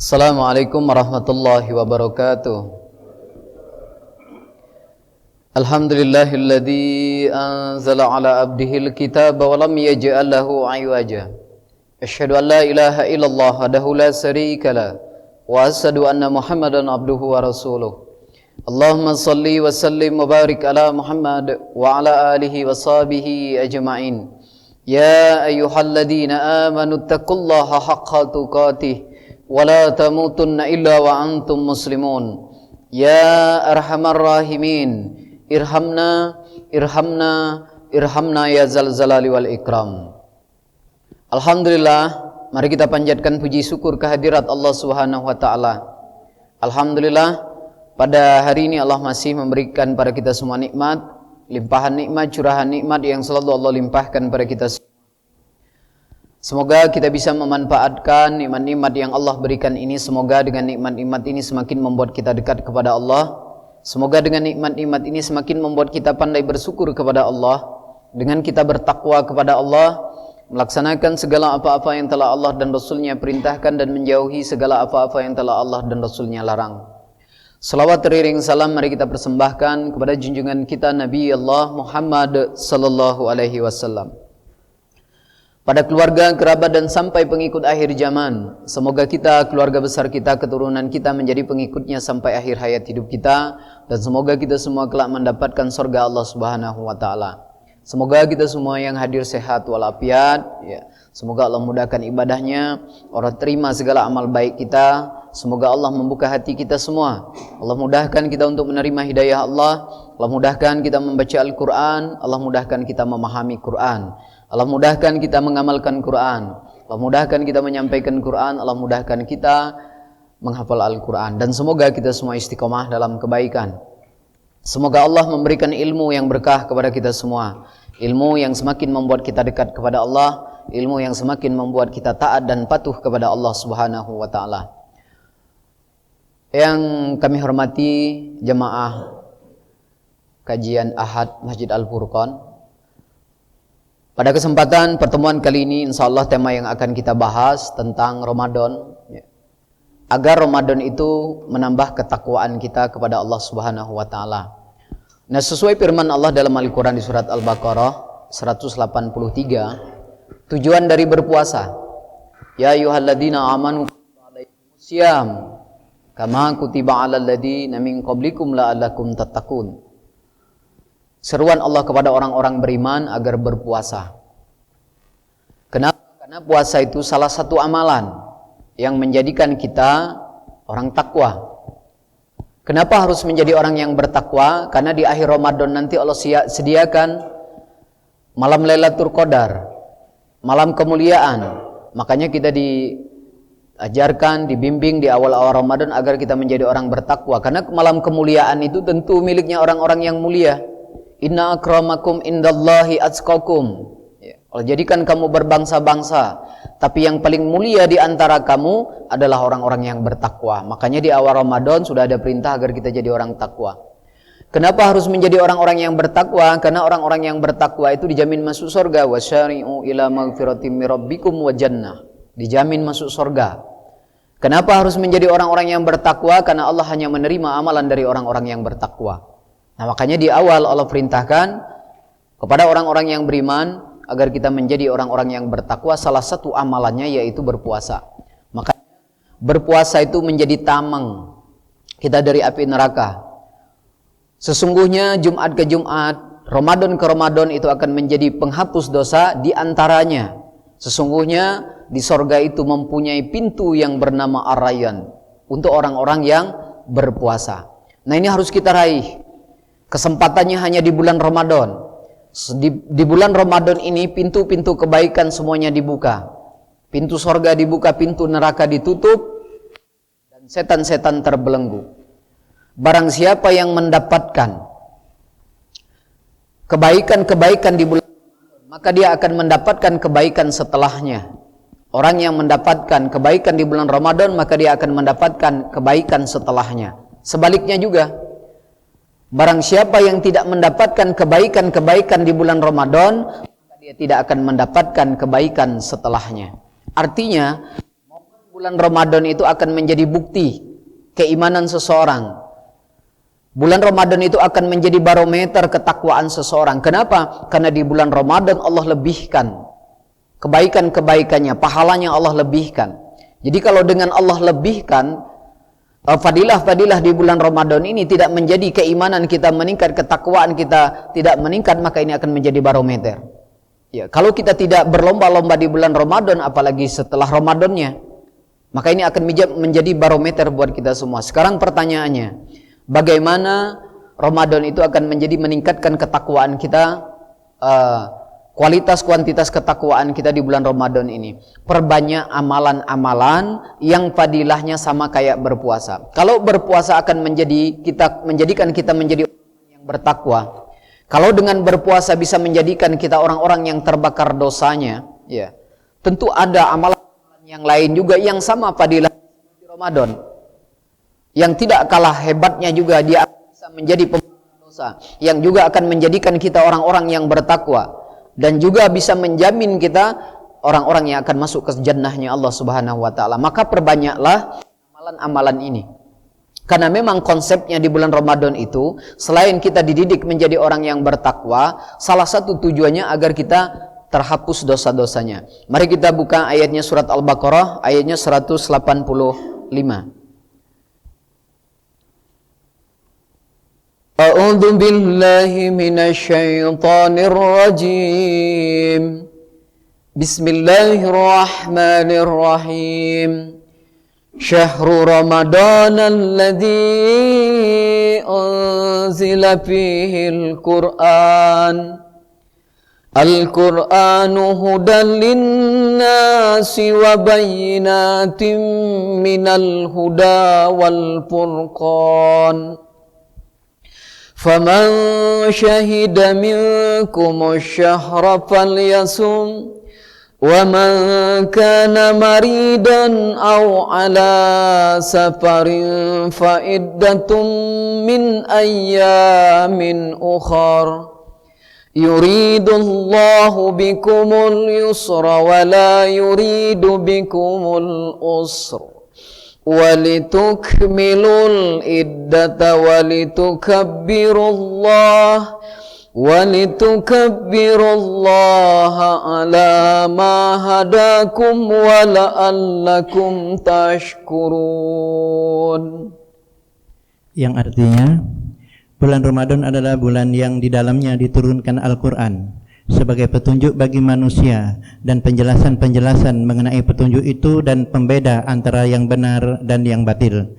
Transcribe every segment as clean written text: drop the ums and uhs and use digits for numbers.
Assalamualaikum warahmatullahi wabarakatuh. Alhamdulillahilladzi anzala ala abdihil kitaba wa lam yaj'al lahu 'iwaja. Asyhadu an la ilaha illallah wahdahu la syarika lah wa asyhadu anna Muhammadan abduhu wa rasuluh. Allahumma shalli wa sallim wa barik ala Muhammad wa ala alihi wa sahbihi ajma'in. Ya ayyuhalladzina amanu taqullaha haqqa tuqatih wala tamutunna illa wa antum muslimun. Ya arhamar rahimin, irhamna ya zal zalali wal ikram. Alhamdulillah, mari kita panjatkan puji syukur kehadirat Allah Subhanahu wa taala. Alhamdulillah, pada hari ini Allah masih memberikan pada kita semua nikmat, limpahan nikmat, curahan nikmat yang selalu Allah limpahkan pada kita semua. Semoga kita bisa memanfaatkan nikmat-nikmat yang Allah berikan ini. Semoga dengan nikmat-nikmat ini semakin membuat kita dekat kepada Allah. Semoga dengan nikmat-nikmat ini semakin membuat kita pandai bersyukur kepada Allah. Dengan kita bertakwa kepada Allah, melaksanakan segala apa-apa yang telah Allah dan Rasulnya perintahkan dan menjauhi segala apa-apa yang telah Allah dan Rasulnya larang. Salawat teriring salam mari kita persembahkan kepada junjungan kita Nabi Allah Muhammad sallallahu alaihi wasallam, pada keluarga, kerabat dan sampai pengikut akhir zaman. Semoga kita, keluarga besar kita, keturunan kita menjadi pengikutnya sampai akhir hayat hidup kita, dan semoga kita semua kelak mendapatkan surga Allah Subhanahu wa taala. Semoga kita semua yang hadir sehat walafiat, ya. Semoga Allah mudahkan ibadahnya, Allah terima segala amal baik kita. Semoga Allah membuka hati kita semua. Allah mudahkan kita untuk menerima hidayah Allah. Allah mudahkan kita membaca Al-Quran. Allah mudahkan kita memahami Quran. Allah mudahkan kita mengamalkan Quran. Allah mudahkan kita menyampaikan Quran. Allah mudahkan kita menghafal Al-Quran. Dan semoga kita semua istiqomah dalam kebaikan. Semoga Allah memberikan ilmu yang berkah kepada kita semua. Ilmu yang semakin membuat kita dekat kepada Allah. Ilmu yang semakin membuat kita taat dan patuh kepada Allah Subhanahu wa ta'ala. Yang kami hormati jemaah kajian Ahad Masjid Al-Furqan. Pada kesempatan pertemuan kali ini, insya Allah tema yang akan kita bahas tentang Ramadan, ya. Agar Ramadan itu menambah ketakwaan kita kepada Allah Subhanahu wa taala. Nah, sesuai firman Allah dalam Al-Qur'an di surat Al-Baqarah 183, tujuan dari berpuasa, ya ayyuhalladzina amanu alaikumusiyam kama kutiba 'alal ladzina min qablikum la'allakum tattaqun. Seruan Allah kepada orang-orang beriman agar berpuasa. Kenapa? Karena puasa itu salah satu amalan yang menjadikan kita orang takwa. Kenapa harus menjadi orang yang bertakwa? Karena di akhir Ramadan nanti Allah sediakan malam Lailatul Qadar, malam kemuliaan. Makanya kita diajarkan, dibimbing di awal-awal Ramadan agar kita menjadi orang bertakwa. Karena malam kemuliaan itu tentu miliknya orang-orang yang mulia. Inna akramakum indallahi atqakum. Allah jadikan kamu berbangsa-bangsa, tapi yang paling mulia di antara kamu adalah orang-orang yang bertakwa. Makanya di awal Ramadan sudah ada perintah agar kita jadi orang takwa. Kenapa harus menjadi orang-orang yang bertakwa? Karena orang-orang yang bertakwa itu dijamin masuk surga. Wasyari'u ila maghfiratim mir rabbikum wa jannah. Dijamin masuk surga. Kenapa harus menjadi orang-orang yang bertakwa? Karena Allah hanya menerima amalan dari orang-orang yang bertakwa. Nah, makanya di awal Allah perintahkan kepada orang-orang yang beriman agar kita menjadi orang-orang yang bertakwa. Salah satu amalannya yaitu berpuasa. Makanya berpuasa itu menjadi tameng kita dari api neraka. Sesungguhnya Jumat ke Jumat, Ramadan ke Ramadan itu akan menjadi penghapus dosa. Di antaranya sesungguhnya di sorga itu mempunyai pintu yang bernama Ar-Rayyan untuk orang-orang yang berpuasa. Nah, ini harus kita raih. Kesempatannya hanya di bulan Ramadan. Di bulan Ramadan ini pintu-pintu kebaikan semuanya dibuka. Pintu sorga dibuka, pintu neraka ditutup, dan setan-setan terbelenggu. Barang siapa yang mendapatkan kebaikan-kebaikan di bulan Ramadan, maka dia akan mendapatkan kebaikan setelahnya. Orang yang mendapatkan kebaikan di bulan Ramadan, maka dia akan mendapatkan kebaikan setelahnya. Sebaliknya juga, barang siapa yang tidak mendapatkan kebaikan-kebaikan di bulan Ramadan, maka dia tidak akan mendapatkan kebaikan setelahnya. Artinya, bulan Ramadan itu akan menjadi bukti keimanan seseorang. Bulan Ramadan itu akan menjadi barometer ketakwaan seseorang. Kenapa? Karena di bulan Ramadan Allah lebihkan kebaikan-kebaikannya, pahalanya Allah lebihkan. Jadi kalau dengan Allah lebihkan fadilah-fadilah di bulan Ramadan ini tidak menjadi keimanan kita meningkat, ketakwaan kita tidak meningkat, maka ini akan menjadi barometer. Ya, kalau kita tidak berlomba-lomba di bulan Ramadan, apalagi setelah Ramadannya, maka ini akan menjadi barometer buat kita semua. Sekarang pertanyaannya, bagaimana Ramadan itu akan meningkatkan ketakwaan kita, kualitas kuantitas ketakwaan kita di bulan Ramadan ini? Perbanyak amalan-amalan yang fadilahnya sama kayak berpuasa. Kalau berpuasa akan menjadikan kita menjadi orang yang bertakwa. Kalau dengan berpuasa bisa menjadikan kita orang-orang yang terbakar dosanya, ya, tentu ada amalan yang lain juga yang sama fadilah di Ramadan. Yang tidak kalah hebatnya juga dia bisa menjadi pembakar dosa, yang juga akan menjadikan kita orang-orang yang bertakwa, dan juga bisa menjamin kita orang-orang yang akan masuk ke jannahnya Allah Subhanahu wa taala. Maka perbanyaklah amalan-amalan ini. Karena memang konsepnya di bulan Ramadan itu, selain kita dididik menjadi orang yang bertakwa, salah satu tujuannya agar kita terhapus dosa-dosanya. Mari kita buka ayatnya surat Al-Baqarah, ayatnya 185. A'udzu billahi minasyaitonir rajim. Bismillahirrahmanirrahim. Syahrul Ramadan alladzi unzila fihi al-Qur'an. Al-Qur'anu hudan lin-nasi wa bayyinatin minal huda wal furqan. فَمَنْ شَهِدَ مِنْكُمُ الشَّهْرَ فَلْيَصُمْ وَمَنْ كَانَ مَرِيضًا أَوْ عَلَى سَفَرٍ فَعِدَّةٌ مِنْ أَيَّامٍ أُخَرَ يُرِيدُ اللَّهُ بِكُمُ الْيُسْرَ وَلَا يُرِيدُ بِكُمُ الْعُسْرَ وَلِتُكْمِلُوا الْعِدَّةَ وَلِتُكَبِّرُوا اللَّهَ عَلَى مَا هَدَاكُمْ وَلَعَلَّكُمْ تَشْكُرُونَ. Yang artinya, bulan Ramadan adalah bulan yang di dalamnya diturunkan Al-Quran sebagai petunjuk bagi manusia dan penjelasan-penjelasan mengenai petunjuk itu dan pembeda antara yang benar dan yang batil.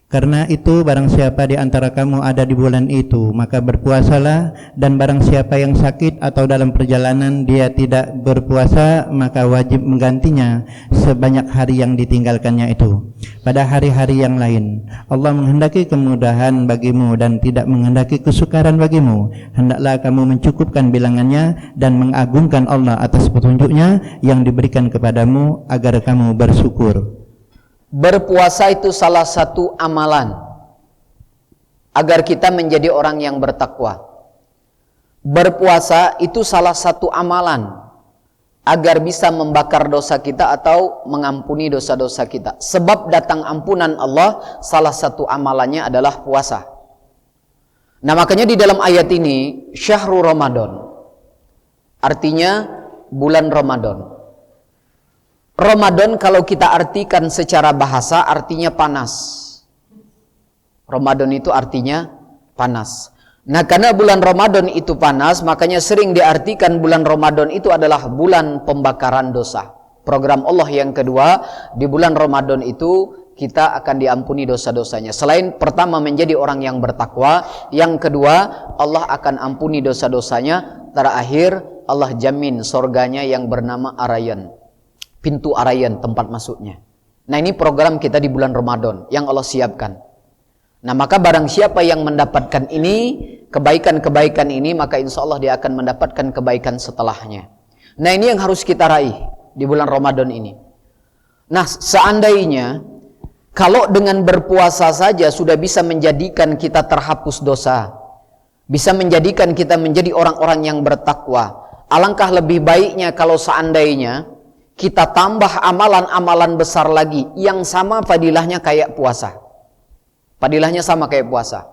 Karena itu barang siapa di antara kamu ada di bulan itu, maka berpuasalah, dan barang siapa yang sakit atau dalam perjalanan dia tidak berpuasa, maka wajib menggantinya sebanyak hari yang ditinggalkannya itu pada hari-hari yang lain. Allah menghendaki kemudahan bagimu dan tidak menghendaki kesukaran bagimu. Hendaklah kamu mencukupkan bilangannya dan mengagungkan Allah atas petunjuknya yang diberikan kepadamu agar kamu bersyukur. Berpuasa itu salah satu amalan agar kita menjadi orang yang bertakwa. Berpuasa itu salah satu amalan agar bisa membakar dosa kita atau mengampuni dosa-dosa kita. Sebab datang ampunan Allah, salah satu amalannya adalah puasa. Nah, makanya di dalam ayat ini Syahrul Ramadan artinya bulan Ramadan. Ramadan kalau kita artikan secara bahasa artinya panas. Ramadan itu artinya panas. Nah, karena bulan Ramadan itu panas, makanya sering diartikan bulan Ramadan itu adalah bulan pembakaran dosa. Program Allah yang kedua, di bulan Ramadan itu kita akan diampuni dosa-dosanya. Selain pertama menjadi orang yang bertakwa, yang kedua Allah akan ampuni dosa-dosanya. Terakhir Allah jamin surganya yang bernama Ar-Rayyan. Pintu Ar-Rayyan, tempat masuknya. Nah, ini program kita di bulan Ramadan yang Allah siapkan. Nah, maka barang siapa yang mendapatkan ini, kebaikan-kebaikan ini, maka insya Allah dia akan mendapatkan kebaikan setelahnya. Nah, ini yang harus kita raih di bulan Ramadan ini. Nah, seandainya kalau dengan berpuasa saja sudah bisa menjadikan kita terhapus dosa, bisa menjadikan kita menjadi orang-orang yang bertakwa, alangkah lebih baiknya kalau seandainya kita tambah amalan-amalan besar lagi yang sama fadilahnya kayak puasa. Fadilahnya sama kayak puasa.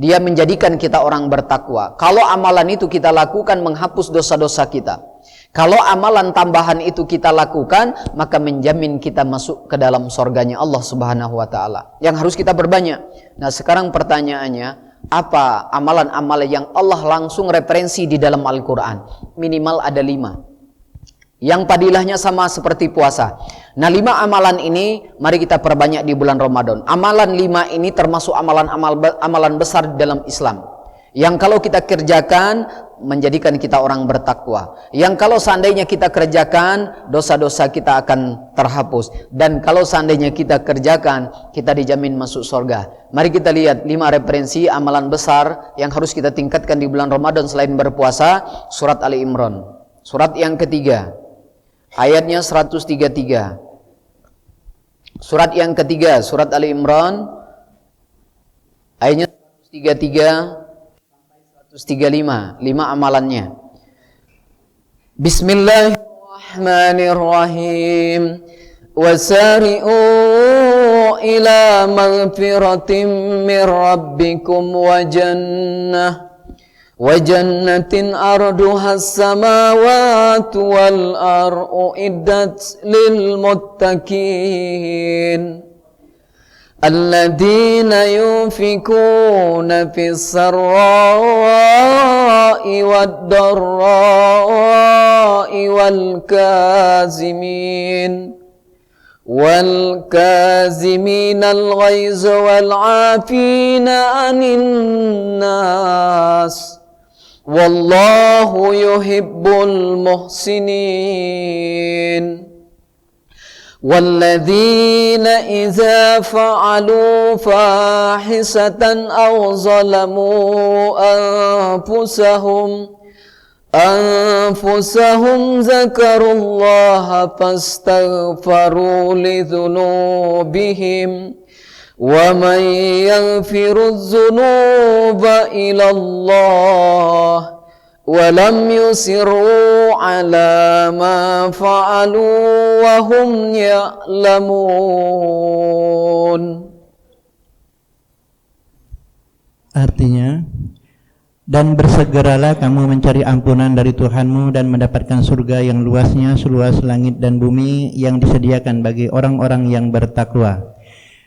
Dia menjadikan kita orang bertakwa. Kalau amalan itu kita lakukan menghapus dosa-dosa kita. Kalau amalan tambahan itu kita lakukan, maka menjamin kita masuk ke dalam surganya Allah Subhanahu wa taala. Yang harus kita berbanyak. Nah, sekarang pertanyaannya, apa amalan-amalan yang Allah langsung referensi di dalam Al-Qur'an? Minimal ada 5. Yang padilahnya sama seperti puasa. Nah, 5 amalan ini mari kita perbanyak di bulan Ramadan. Amalan 5 ini termasuk amalan besar di dalam Islam. Yang kalau kita kerjakan menjadikan kita orang bertakwa. Yang kalau seandainya kita kerjakan, dosa-dosa kita akan terhapus. Dan kalau seandainya kita kerjakan, kita dijamin masuk surga. Mari kita lihat 5 referensi amalan besar yang harus kita tingkatkan di bulan Ramadan selain berpuasa. Surat Ali Imran, surat yang ketiga, ayatnya 133. Surat yang ketiga, surat Ali Imran, ayatnya 133 135, 5 amalannya. Bismillahirrahmanirrahim. Wasari'u ila maghfiratin min rabbikum wa jannatin arduha as-samawati wal ardu iddat lil muttaqin. الذين ينفقون في السراء والضراء والكاظمين الغيظ والعافين عن الناس والله يحب المحسنين والذين إذا فعلوا فاحشة أو ظلموا أنفسهم ذكروا الله فاستغفروا لذنوبهم ومن يغفر الذنوب إلا الله ولم يصروا على ما فعلوا وهم يعلمون. Artinya, dan bersegeralah kamu mencari ampunan dari Tuhanmu dan mendapatkan surga yang luasnya seluas langit dan bumi yang disediakan bagi orang-orang yang bertakwa,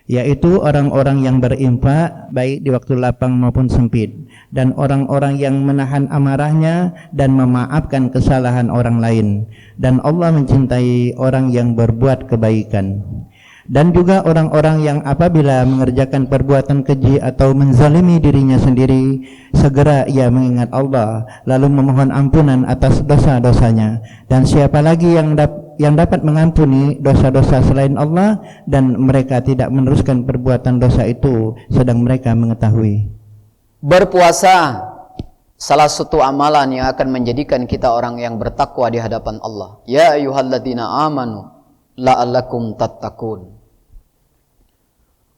yaitu orang-orang yang berinfak baik di waktu lapang maupun sempit, dan orang-orang yang menahan amarahnya dan memaafkan kesalahan orang lain, dan Allah mencintai orang yang berbuat kebaikan. Dan juga orang-orang yang apabila mengerjakan perbuatan keji atau menzalimi dirinya sendiri, segera ia mengingat Allah lalu memohon ampunan atas dosa-dosanya. Dan siapa lagi yang dapat mengampuni dosa-dosa selain Allah, dan mereka tidak meneruskan perbuatan dosa itu sedang mereka mengetahui. Berpuasa salah satu amalan yang akan menjadikan kita orang yang bertakwa di hadapan Allah. Ya ayyuhalladzina amanu la'allakum tattaqun.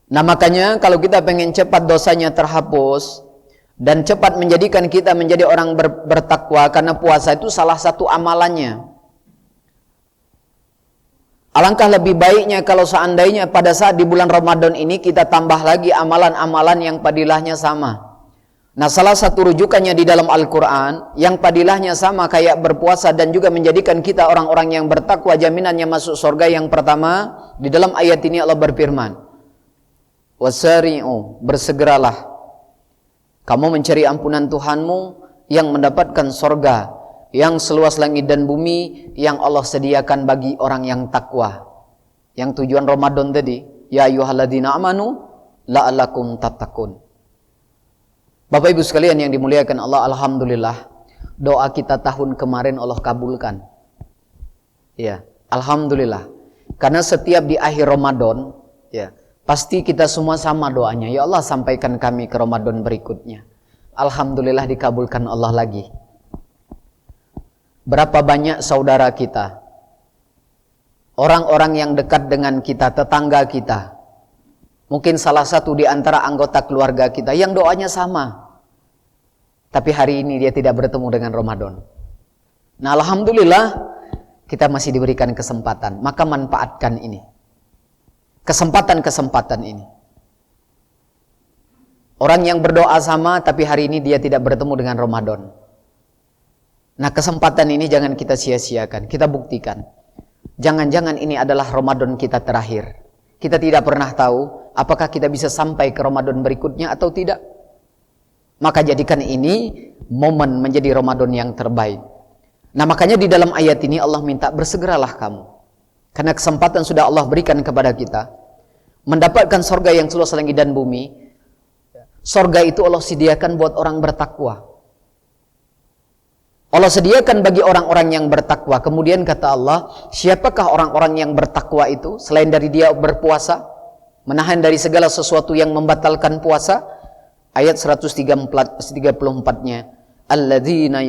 Nah, makanya kalau kita pengen cepat dosanya terhapus dan cepat menjadikan kita menjadi orang bertakwa, karena puasa itu salah satu amalannya. Alangkah lebih baiknya kalau seandainya pada saat di bulan Ramadan ini kita tambah lagi amalan-amalan yang padilahnya sama. Nah, salah satu rujukannya di dalam Al-Quran yang padilahnya sama kayak berpuasa dan juga menjadikan kita orang-orang yang bertakwa, jaminannya masuk surga. Yang pertama, di dalam ayat ini Allah berfirman, wasari'u, bersegeralah kamu mencari ampunan Tuhanmu yang mendapatkan surga yang seluas langit dan bumi yang Allah sediakan bagi orang yang takwa. Yang tujuan Ramadan tadi, ya ayyuhalladzina amanu la'allakum tattaqun. Bapak Ibu sekalian yang dimuliakan Allah, alhamdulillah doa kita tahun kemarin Allah kabulkan. Ya, alhamdulillah. Karena setiap di akhir Ramadan, ya, pasti kita semua sama doanya, ya Allah sampaikan kami ke Ramadan berikutnya. Alhamdulillah dikabulkan Allah lagi. Berapa banyak saudara kita, orang-orang yang dekat dengan kita, tetangga kita, mungkin salah satu di antara anggota keluarga kita yang doanya sama, tapi hari ini dia tidak bertemu dengan Ramadan. Nah, alhamdulillah kita masih diberikan kesempatan, maka manfaatkan ini. Kesempatan-kesempatan ini. Orang yang berdoa sama tapi hari ini dia tidak bertemu dengan Ramadan. Nah, kesempatan ini jangan kita sia-siakan, kita buktikan. Jangan-jangan ini adalah Ramadan kita terakhir. Kita tidak pernah tahu apakah kita bisa sampai ke Ramadan berikutnya atau tidak. Maka jadikan ini momen menjadi Ramadan yang terbaik. Nah, makanya di dalam ayat ini Allah minta bersegeralah kamu. Karena kesempatan sudah Allah berikan kepada kita. Mendapatkan sorga yang seluas langit dan bumi. Sorga itu Allah sediakan buat orang bertakwa. Allah sediakan bagi orang-orang yang bertakwa. Kemudian kata Allah, siapakah orang-orang yang bertakwa itu? Selain dari dia berpuasa, menahan dari segala sesuatu yang membatalkan puasa. Ayat 134-nya. Alladzina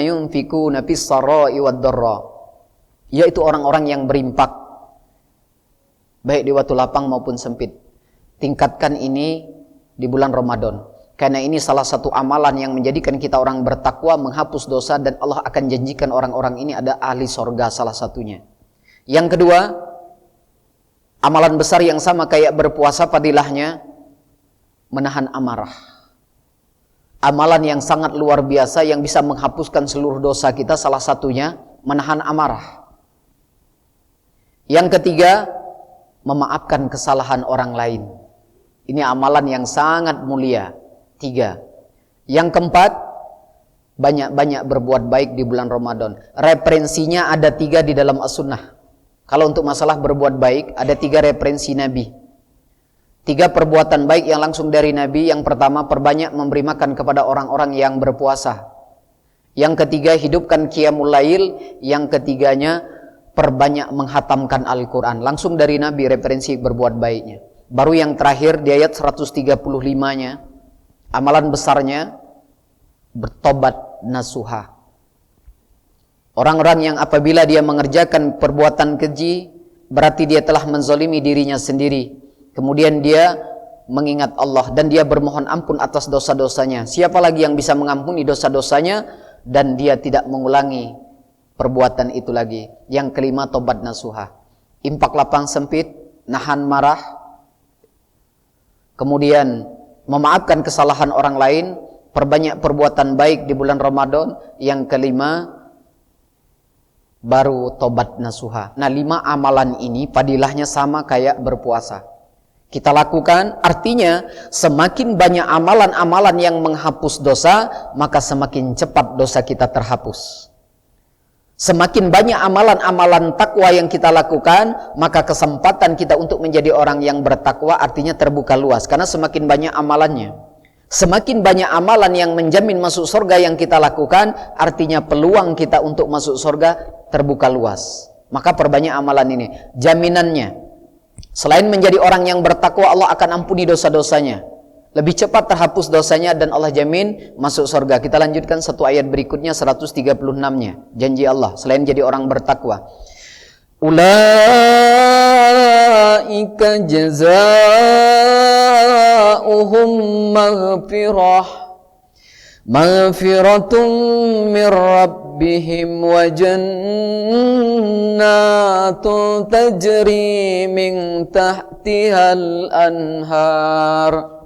yunfikuna fis sarai wad dharra. Yaitu orang-orang yang berimpak baik di waktu lapang maupun sempit. Tingkatkan ini di bulan Ramadan. Karena ini salah satu amalan yang menjadikan kita orang bertakwa, menghapus dosa, dan Allah akan janjikan orang-orang ini ada ahli sorga salah satunya. Yang kedua, amalan besar yang sama kayak berpuasa fadilahnya, menahan amarah. Amalan yang sangat luar biasa yang bisa menghapuskan seluruh dosa kita, salah satunya menahan amarah. Yang ketiga, memaafkan kesalahan orang lain. Ini amalan yang sangat mulia. 3. Yang keempat, banyak-banyak berbuat baik di bulan Ramadan. Referensinya ada 3 di dalam as-sunnah. Kalau untuk masalah berbuat baik, ada 3 referensi Nabi. 3 perbuatan baik yang langsung dari Nabi. Yang pertama, perbanyak memberi makan kepada orang-orang yang berpuasa. Yang ketiga, hidupkan qiyamul lail. Yang ketiganya, perbanyak menghatamkan Al-Quran. Langsung dari Nabi referensi berbuat baiknya. Baru yang terakhir di ayat 135-nya, amalan besarnya bertobat nasuha. Orang-orang yang apabila dia mengerjakan perbuatan keji, berarti dia telah menzalimi dirinya sendiri. Kemudian dia mengingat Allah dan dia bermohon ampun atas dosa-dosanya. Siapa lagi yang bisa mengampuni dosa-dosanya dan dia tidak mengulangi perbuatan itu lagi. Yang kelima, tobat nasuha. Impak lapang sempit, nahan marah. Kemudian memaafkan kesalahan orang lain, perbanyak perbuatan baik di bulan Ramadan. Yang kelima, baru tobat nasuha. Nah, 5 amalan ini padilahnya sama kayak berpuasa. Kita lakukan, artinya semakin banyak amalan-amalan yang menghapus dosa, maka semakin cepat dosa kita terhapus. Semakin banyak amalan-amalan takwa yang kita lakukan, maka kesempatan kita untuk menjadi orang yang bertakwa artinya terbuka luas. Karena semakin banyak amalannya. Semakin banyak amalan yang menjamin masuk surga yang kita lakukan, artinya peluang kita untuk masuk surga terbuka luas. Maka perbanyak amalan ini. Jaminannya, selain menjadi orang yang bertakwa, Allah akan ampuni dosa-dosanya. Lebih cepat terhapus dosanya dan Allah jamin masuk surga. Kita lanjutkan satu ayat berikutnya, 136-nya. Janji Allah selain jadi orang bertakwa. Ulaika jazaohum maghfiratun min rabbihim wa jannatun tajri min tahtihal anhar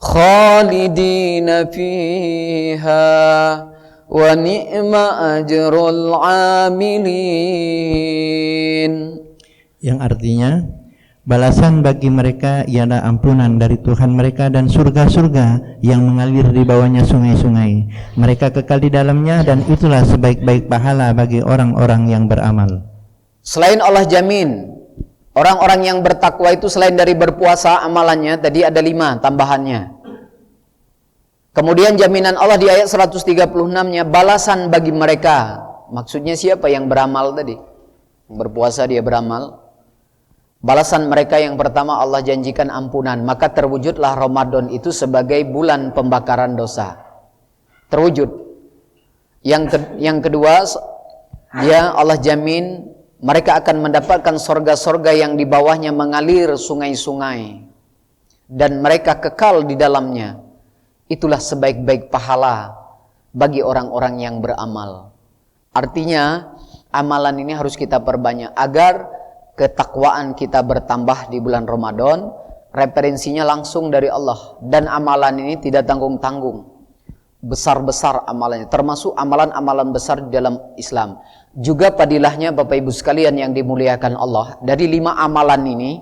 khalidina fiha wa ni'ma ajrul amilin. Yang artinya, balasan bagi mereka ialah ampunan dari Tuhan mereka dan surga-surga yang mengalir di bawahnya sungai-sungai. Mereka kekal di dalamnya dan itulah sebaik-baik pahala bagi orang-orang yang beramal. Selain Allah jamin orang-orang yang bertakwa itu selain dari berpuasa amalannya, tadi ada 5 tambahannya. Kemudian jaminan Allah di ayat 136-nya, balasan bagi mereka. Maksudnya siapa yang beramal tadi? Berpuasa dia beramal. Balasan mereka yang pertama Allah janjikan ampunan. Maka terwujudlah Ramadan itu sebagai bulan pembakaran dosa. Terwujud. Yang kedua, dia Allah jamin mereka akan mendapatkan sorga-sorga yang di bawahnya mengalir sungai-sungai. Dan mereka kekal di dalamnya. Itulah sebaik-baik pahala bagi orang-orang yang beramal. Artinya amalan ini harus kita perbanyak agar ketakwaan kita bertambah di bulan Ramadan. Referensinya langsung dari Allah, dan amalan ini tidak tanggung-tanggung. Besar-besar amalannya, termasuk amalan-amalan besar di dalam Islam. Juga padilahnya Bapak Ibu sekalian yang dimuliakan Allah, dari 5 amalan ini,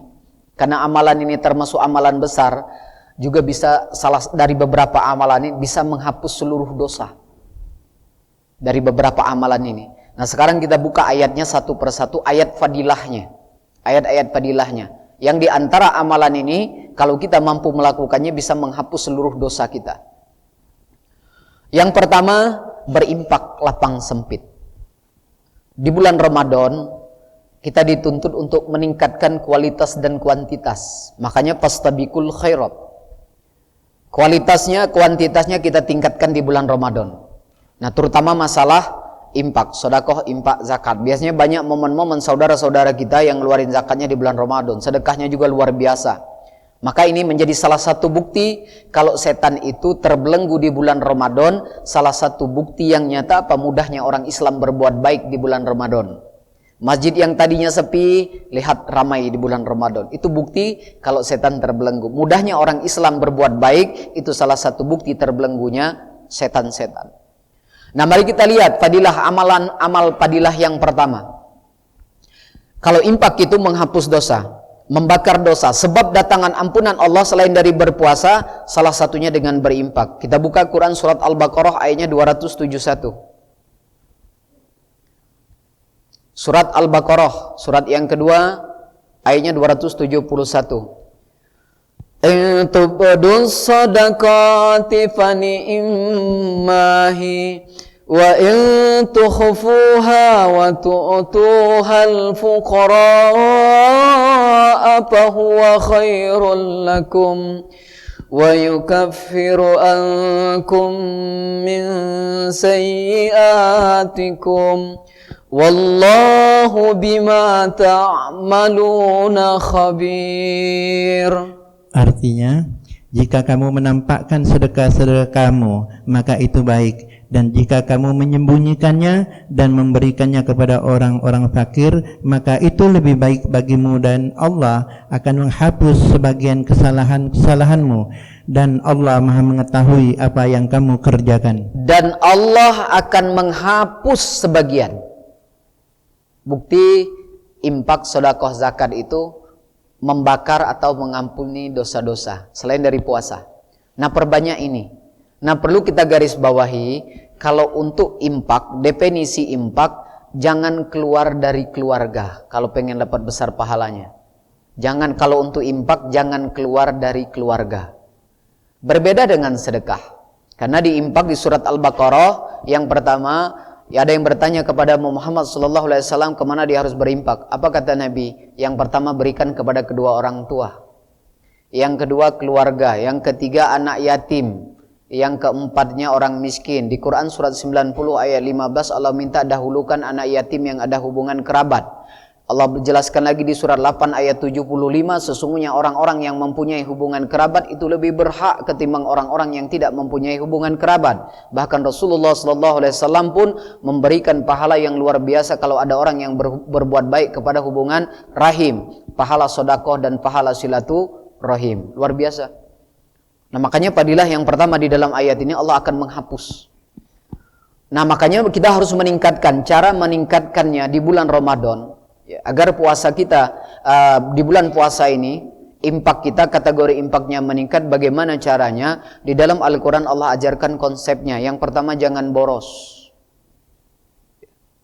karena amalan ini termasuk amalan besar, juga bisa dari beberapa amalan ini bisa menghapus seluruh dosa. Dari beberapa amalan ini. Nah, sekarang kita buka ayatnya satu persatu, ayat fadilahnya. Ayat-ayat fadilahnya. Yang diantara amalan ini, kalau kita mampu melakukannya bisa menghapus seluruh dosa kita. Yang pertama, berimpak lapang sempit. Di bulan Ramadan, kita dituntut untuk meningkatkan kualitas dan kuantitas. Makanya fastabiqul khairat. Kualitasnya, kuantitasnya kita tingkatkan di bulan Ramadan. Nah, terutama masalah impak, sedekah, impak, zakat. Biasanya banyak momen-momen saudara-saudara kita yang ngeluarin zakatnya di bulan Ramadan. Sedekahnya juga luar biasa. Maka ini menjadi salah satu bukti kalau setan itu terbelenggu di bulan Ramadan. Salah satu bukti yang nyata apa mudahnya orang Islam berbuat baik di bulan Ramadan. Masjid yang tadinya sepi, lihat ramai di bulan Ramadan. Itu bukti kalau setan terbelenggu. Mudahnya orang Islam berbuat baik, itu salah satu bukti terbelenggunya setan-setan. Nah, mari kita lihat fadilah amal fadilah yang pertama. Kalau impak itu menghapus dosa, membakar dosa. Sebab datangan ampunan Allah selain dari berpuasa, salah satunya dengan berimpak. Kita buka Quran surat Al-Baqarah ayatnya 271. Surat Al-Baqarah, surat yang kedua, ayatnya 271. In tubdus sadaqati fani'immahi wa in tukhfuha wa tu'tuhal fuqara'a fahuwa khairul lakum wa yukaffiru ankum min sayyi'atikum wallahu bima ta'maluna khabir. Artinya, jika kamu menampakkan sedekah-sedekahmu, maka itu baik. Dan jika kamu menyembunyikannya dan memberikannya kepada orang-orang fakir, maka itu lebih baik bagimu, dan Allah akan menghapus sebagian kesalahan-kesalahanmu. Dan Allah Maha mengetahui apa yang kamu kerjakan. Dan Allah akan menghapus sebagian. Bukti impak, sedekah, zakat itu membakar atau mengampuni dosa-dosa selain dari puasa. Nah, perbanyak ini. Nah, perlu kita garis bawahi, kalau untuk impak, definisi impak jangan keluar dari keluarga kalau pengen dapat besar pahalanya. Jangan, kalau untuk impak jangan keluar dari keluarga. Berbeda dengan sedekah. Karena di impak di surat Al-Baqarah yang pertama, ya, ada yang bertanya kepada Muhammad SAW kemana dia harus berimpak. Apa kata Nabi? Yang pertama, berikan kepada kedua orang tua. Yang kedua, keluarga. Yang ketiga, anak yatim. Yang keempatnya, orang miskin. Di Quran surat 90 ayat 15 Allah minta dahulukan anak yatim yang ada hubungan kerabat. Allah jelaskan lagi di surat 8 ayat 75, sesungguhnya orang-orang yang mempunyai hubungan kerabat itu lebih berhak ketimbang orang-orang yang tidak mempunyai hubungan kerabat. Bahkan Rasulullah SAW pun memberikan pahala yang luar biasa kalau ada orang yang berbuat baik kepada hubungan rahim, pahala sedekah dan pahala silaturahim. Luar biasa. Nah, makanya fadilah yang pertama di dalam ayat ini Allah akan menghapus. Nah, makanya kita harus meningkatkan, cara meningkatkannya di bulan Ramadan. Ya, agar puasa kita di bulan puasa ini, impak kita, kategori impaknya meningkat. Bagaimana caranya? Di dalam Al-Quran Allah ajarkan konsepnya. Yang pertama, jangan boros.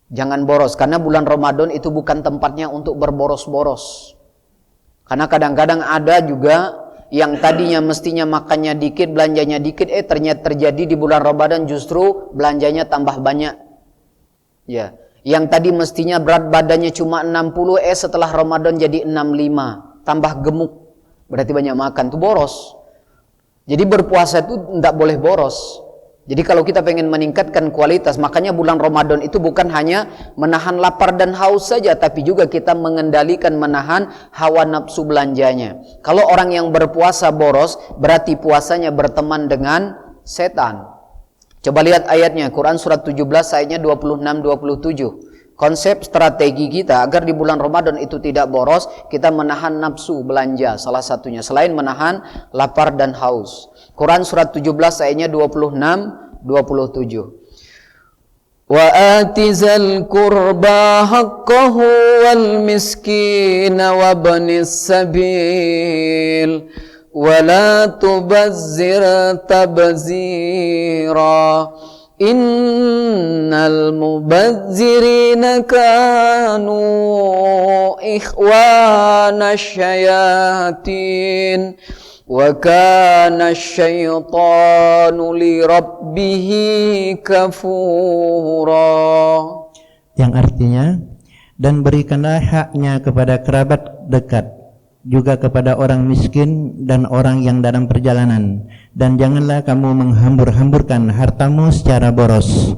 Jangan boros, karena bulan Ramadan itu bukan tempatnya untuk berboros-boros. Karena kadang-kadang ada juga yang tadinya mestinya makannya dikit, belanjanya dikit, ternyata terjadi di bulan Ramadan justru belanjanya tambah banyak. Ya. Yang tadi mestinya berat badannya cuma 60, setelah Ramadan jadi 65, tambah gemuk. Berarti banyak makan, itu boros. Jadi berpuasa itu tidak boleh boros. Jadi kalau kita pengen meningkatkan kualitas, makanya bulan Ramadan itu bukan hanya menahan lapar dan haus saja, tapi juga kita mengendalikan, menahan hawa nafsu belanjanya. Kalau orang yang berpuasa boros, berarti puasanya berteman dengan setan. Coba lihat ayatnya, Quran surat 17 ayatnya 26-27. Konsep strategi kita agar di bulan Ramadan itu tidak boros, kita menahan nafsu belanja salah satunya, selain menahan lapar dan haus. Quran surat 17 ayatnya 26-27. Wa atizal qurba haqqahu wal miskin wa banis sabil ولا تبذر تبذيرا إن المبذرين كانوا إخوان الشياطين وكان الشيطان لربه كفورا. Yang artinya, dan berikanlah haknya kepada kerabat dekat, juga kepada orang miskin dan orang yang dalam perjalanan, dan janganlah kamu menghambur-hamburkan hartamu secara boros.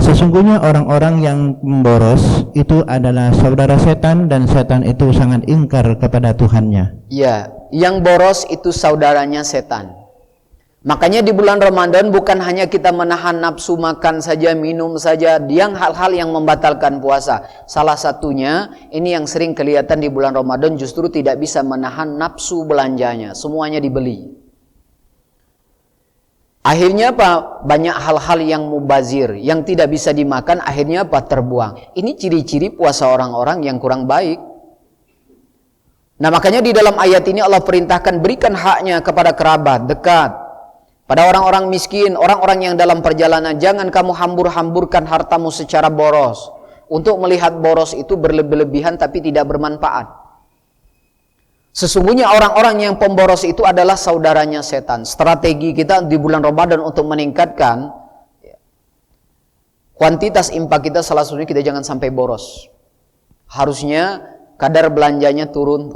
Sesungguhnya orang-orang yang memboros itu adalah saudara setan, dan setan itu sangat ingkar kepada Tuhannya. Ya, yang boros itu saudaranya setan. Makanya di bulan Ramadan bukan hanya kita menahan nafsu makan saja, minum saja, yang hal-hal yang membatalkan puasa. Salah satunya, ini yang sering kelihatan di bulan Ramadan, justru tidak bisa menahan nafsu belanjanya, semuanya dibeli. Akhirnya apa? Banyak hal-hal yang mubazir, yang tidak bisa dimakan, akhirnya apa? Terbuang. Ini ciri-ciri puasa orang-orang yang kurang baik. Nah, makanya di dalam ayat ini Allah perintahkan berikan haknya kepada kerabat dekat, pada orang-orang miskin, orang-orang yang dalam perjalanan. Jangan kamu hambur-hamburkan hartamu secara boros. Untuk melihat boros itu berlebihan tapi tidak bermanfaat. Sesungguhnya orang-orang yang pemboros itu adalah saudaranya setan. Strategi kita di bulan Ramadan untuk meningkatkan kuantitas infak kita, salah satunya kita jangan sampai boros. Harusnya kadar belanjanya turun.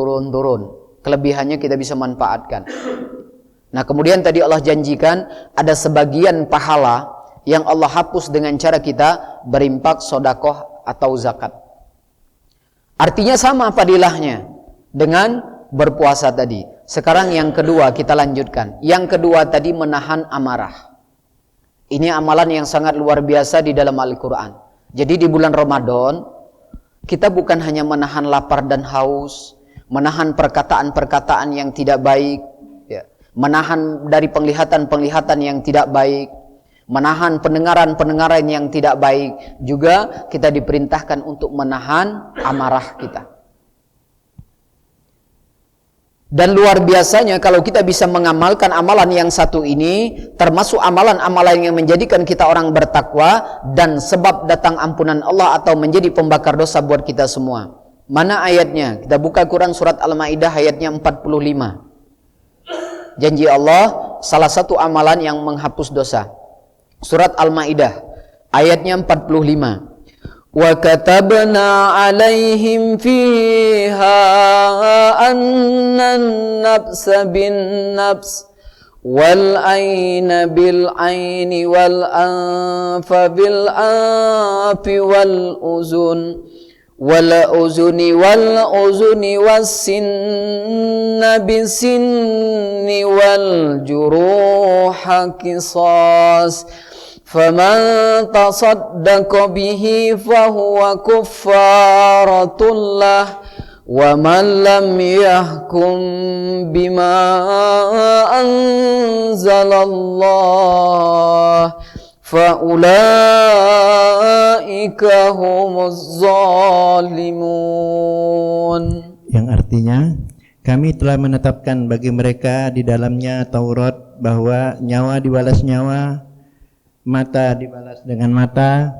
Kelebihannya kita bisa manfaatkan. Nah, kemudian tadi Allah janjikan ada sebagian pahala yang Allah hapus dengan cara kita berimpak, sodakoh atau zakat. Artinya sama fadilahnya dengan berpuasa tadi. Sekarang yang kedua kita lanjutkan. Yang kedua tadi menahan amarah. Ini amalan yang sangat luar biasa di dalam Al-Quran. Jadi di bulan Ramadan kita bukan hanya menahan lapar dan haus, menahan perkataan-perkataan yang tidak baik, menahan dari penglihatan-penglihatan yang tidak baik, menahan pendengaran-pendengaran yang tidak baik, juga kita diperintahkan untuk menahan amarah kita. Dan luar biasanya kalau kita bisa mengamalkan amalan yang satu ini, termasuk amalan-amalan yang menjadikan kita orang bertakwa dan sebab datang ampunan Allah atau menjadi pembakar dosa buat kita semua. Mana ayatnya? Kita buka Quran surat Al-Maidah ayatnya 45. Janji Allah, salah satu amalan yang menghapus dosa. Surat Al-Maidah ayatnya 45. Wa katabna 'alaihim fiha annan nafsa bin nafs wal aina bil aini wal anfa bil anfi wal uzun wal uzuni wassinna bisinni wal juruha qisas faman tasaddaqa bihi fahuwa kuffaratun lah wa man lam yahkum bima anzalallah faulaika humuz zalimun. Yang artinya, kami telah menetapkan bagi mereka di dalamnya Taurat bahwa nyawa dibalas nyawa, mata dibalas dengan mata,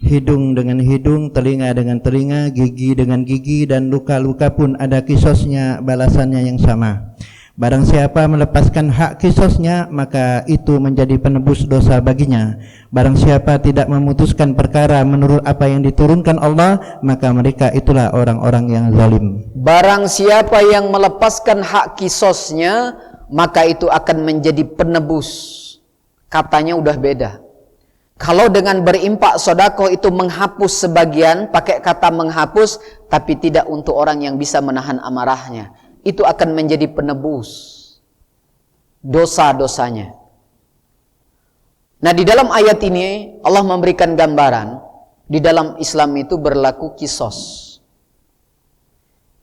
hidung dengan hidung, telinga dengan telinga, gigi dengan gigi, dan luka-luka pun ada kisosnya, balasannya yang sama. Barang siapa melepaskan hak kisosnya, maka itu menjadi penebus dosa baginya. Barang siapa tidak memutuskan perkara menurut apa yang diturunkan Allah, maka mereka itulah orang-orang yang zalim. Barang siapa yang melepaskan hak kisosnya, maka itu akan menjadi penebus. Katanya udah beda. Kalau dengan berimpak sodakoh itu menghapus sebagian, pakai kata menghapus, tapi tidak untuk orang yang bisa menahan amarahnya. Itu akan menjadi penebus dosa-dosanya. Nah, di dalam ayat ini Allah memberikan gambaran di dalam Islam itu berlaku kisos.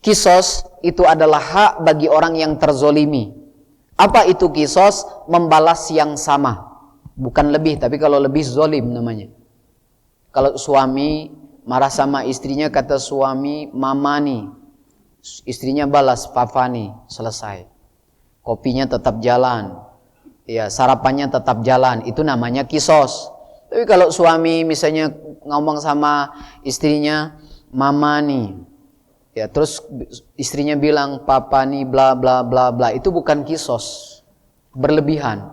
Kisos itu adalah hak bagi orang yang terzolimi. Apa itu kisos? Membalas yang sama. Bukan lebih, tapi kalau lebih zolim namanya. Kalau suami marah sama istrinya, kata suami, mamani. Istrinya balas, papani. Selesai. Kopinya tetap jalan. Ya, sarapannya tetap jalan. Itu namanya kisos. Tapi kalau suami misalnya ngomong sama istrinya, mamani. Ya, terus istrinya bilang papa nih bla bla bla bla, itu bukan kisos, berlebihan,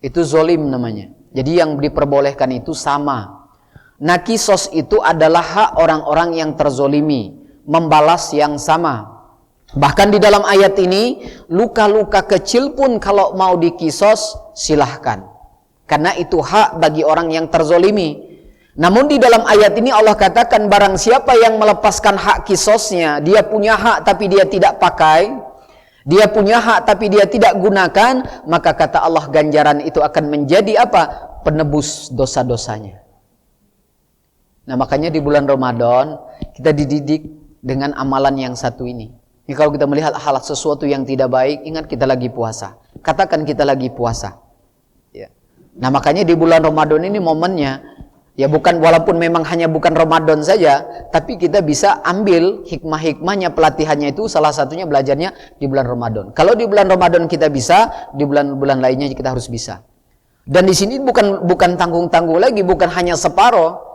itu zolim namanya. Jadi yang diperbolehkan itu sama. Nah, kisos itu adalah hak orang-orang yang terzolimi, membalas yang sama. Bahkan di dalam ayat ini, luka-luka kecil pun kalau mau dikisos silahkan, karena itu hak bagi orang yang terzolimi. Namun di dalam ayat ini Allah katakan barang siapa yang melepaskan hak kisosnya, dia punya hak tapi dia tidak pakai, dia punya hak tapi dia tidak gunakan, maka kata Allah ganjaran itu akan menjadi apa? Penebus dosa-dosanya. Nah, makanya di bulan Ramadan kita dididik dengan amalan yang satu ini. Ini kalau kita melihat hal sesuatu yang tidak baik, ingat kita lagi puasa. Katakan kita lagi puasa. Ya. Nah, makanya di bulan Ramadan ini momennya, ya bukan, walaupun memang hanya bukan Ramadan saja, tapi kita bisa ambil hikmah-hikmahnya, pelatihannya itu salah satunya belajarnya di bulan Ramadan. Kalau di bulan Ramadan kita bisa, di bulan-bulan lainnya kita harus bisa. Dan di sini bukan tanggung-tanggung lagi, bukan hanya separuh.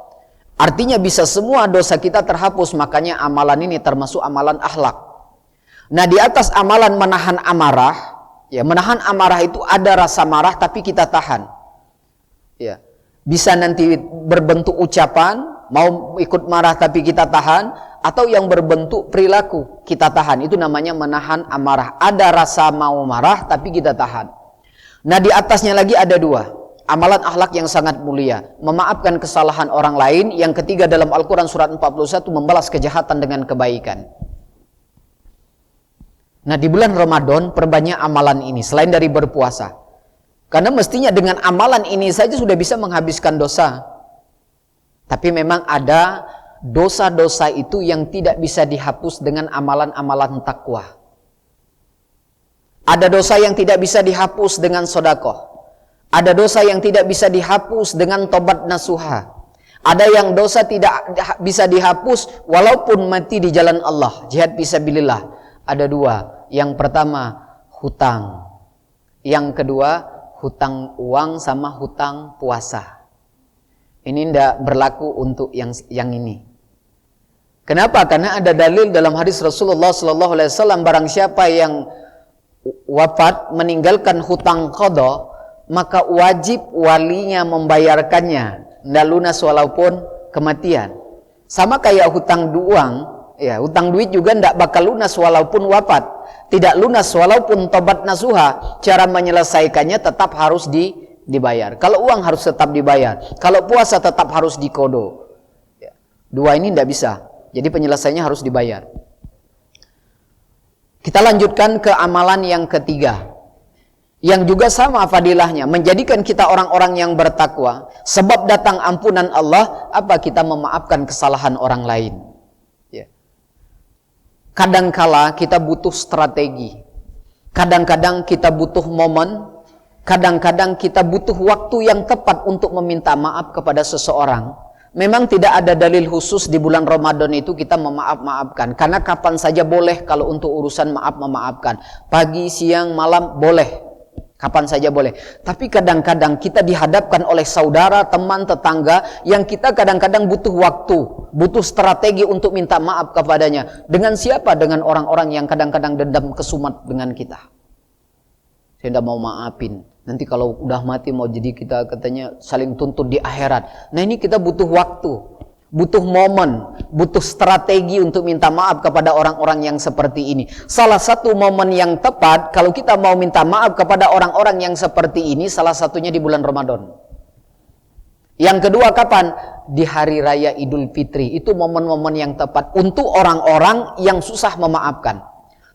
Artinya bisa semua dosa kita terhapus, makanya amalan ini termasuk amalan akhlak. Nah, di atas amalan menahan amarah, ya menahan amarah itu ada rasa marah tapi kita tahan. Ya. Bisa nanti berbentuk ucapan, mau ikut marah tapi kita tahan, atau yang berbentuk perilaku kita tahan. Itu namanya menahan amarah. Ada rasa mau marah tapi kita tahan. Nah, di atasnya lagi ada dua, amalan akhlak yang sangat mulia, memaafkan kesalahan orang lain. Yang ketiga dalam Al-Quran surat 41, membalas kejahatan dengan kebaikan. Nah, di bulan Ramadan perbanyak amalan ini selain dari berpuasa. Karena mestinya dengan amalan ini saja sudah bisa menghabiskan dosa. Tapi memang ada dosa-dosa itu yang tidak bisa dihapus dengan amalan-amalan takwa. Ada dosa yang tidak bisa dihapus dengan sedekah. Ada dosa yang tidak bisa dihapus dengan tobat nasuha. Ada yang dosa tidak bisa dihapus walaupun mati di jalan Allah, jihad fisabilillah. Ada dua. Yang pertama, hutang. Yang kedua, hutang uang sama hutang puasa. Ini tidak berlaku untuk yang ini. Kenapa? Karena ada dalil dalam hadis Rasulullah SAW, barang siapa yang wafat meninggalkan hutang qadha, maka wajib walinya membayarkannya, tidak lunas walaupun kematian. Sama kayak hutang uang, ya, hutang duit juga tidak bakal lunas walaupun wafat. Tidak lunas walaupun tobat nasuha, cara menyelesaikannya tetap harus dibayar. Kalau uang harus tetap dibayar, kalau puasa tetap harus dikodo. Dua ini tidak bisa, jadi penyelesaiannya harus dibayar. Kita lanjutkan ke amalan yang ketiga, yang juga sama fadilahnya, menjadikan kita orang-orang yang bertakwa. Sebab datang ampunan Allah, apa? Kita memaafkan kesalahan orang lain. Kadangkala kita butuh strategi, kadang-kadang kita butuh momen, kadang-kadang kita butuh waktu yang tepat untuk meminta maaf kepada seseorang. Memang tidak ada dalil khusus di bulan Ramadan itu kita memaaf-maafkan, karena kapan saja boleh kalau untuk urusan maaf-memaafkan. Pagi, siang, malam boleh, kapan saja boleh. Tapi kadang-kadang kita dihadapkan oleh saudara, teman, tetangga yang kita kadang-kadang butuh waktu, butuh strategi untuk minta maaf kepadanya. Dengan siapa? Dengan orang-orang yang kadang-kadang dendam kesumat dengan kita. Saya tidak mau maafin. Nanti kalau udah mati mau jadi kita katanya saling tuntut di akhirat. Nah, ini kita butuh waktu, butuh momen, butuh strategi untuk minta maaf kepada orang-orang yang seperti ini. Salah satu momen yang tepat kalau kita mau minta maaf kepada orang-orang yang seperti ini, salah satunya di bulan Ramadan. Yang kedua kapan? Di hari raya Idul Fitri. Itu momen-momen yang tepat untuk orang-orang yang susah memaafkan.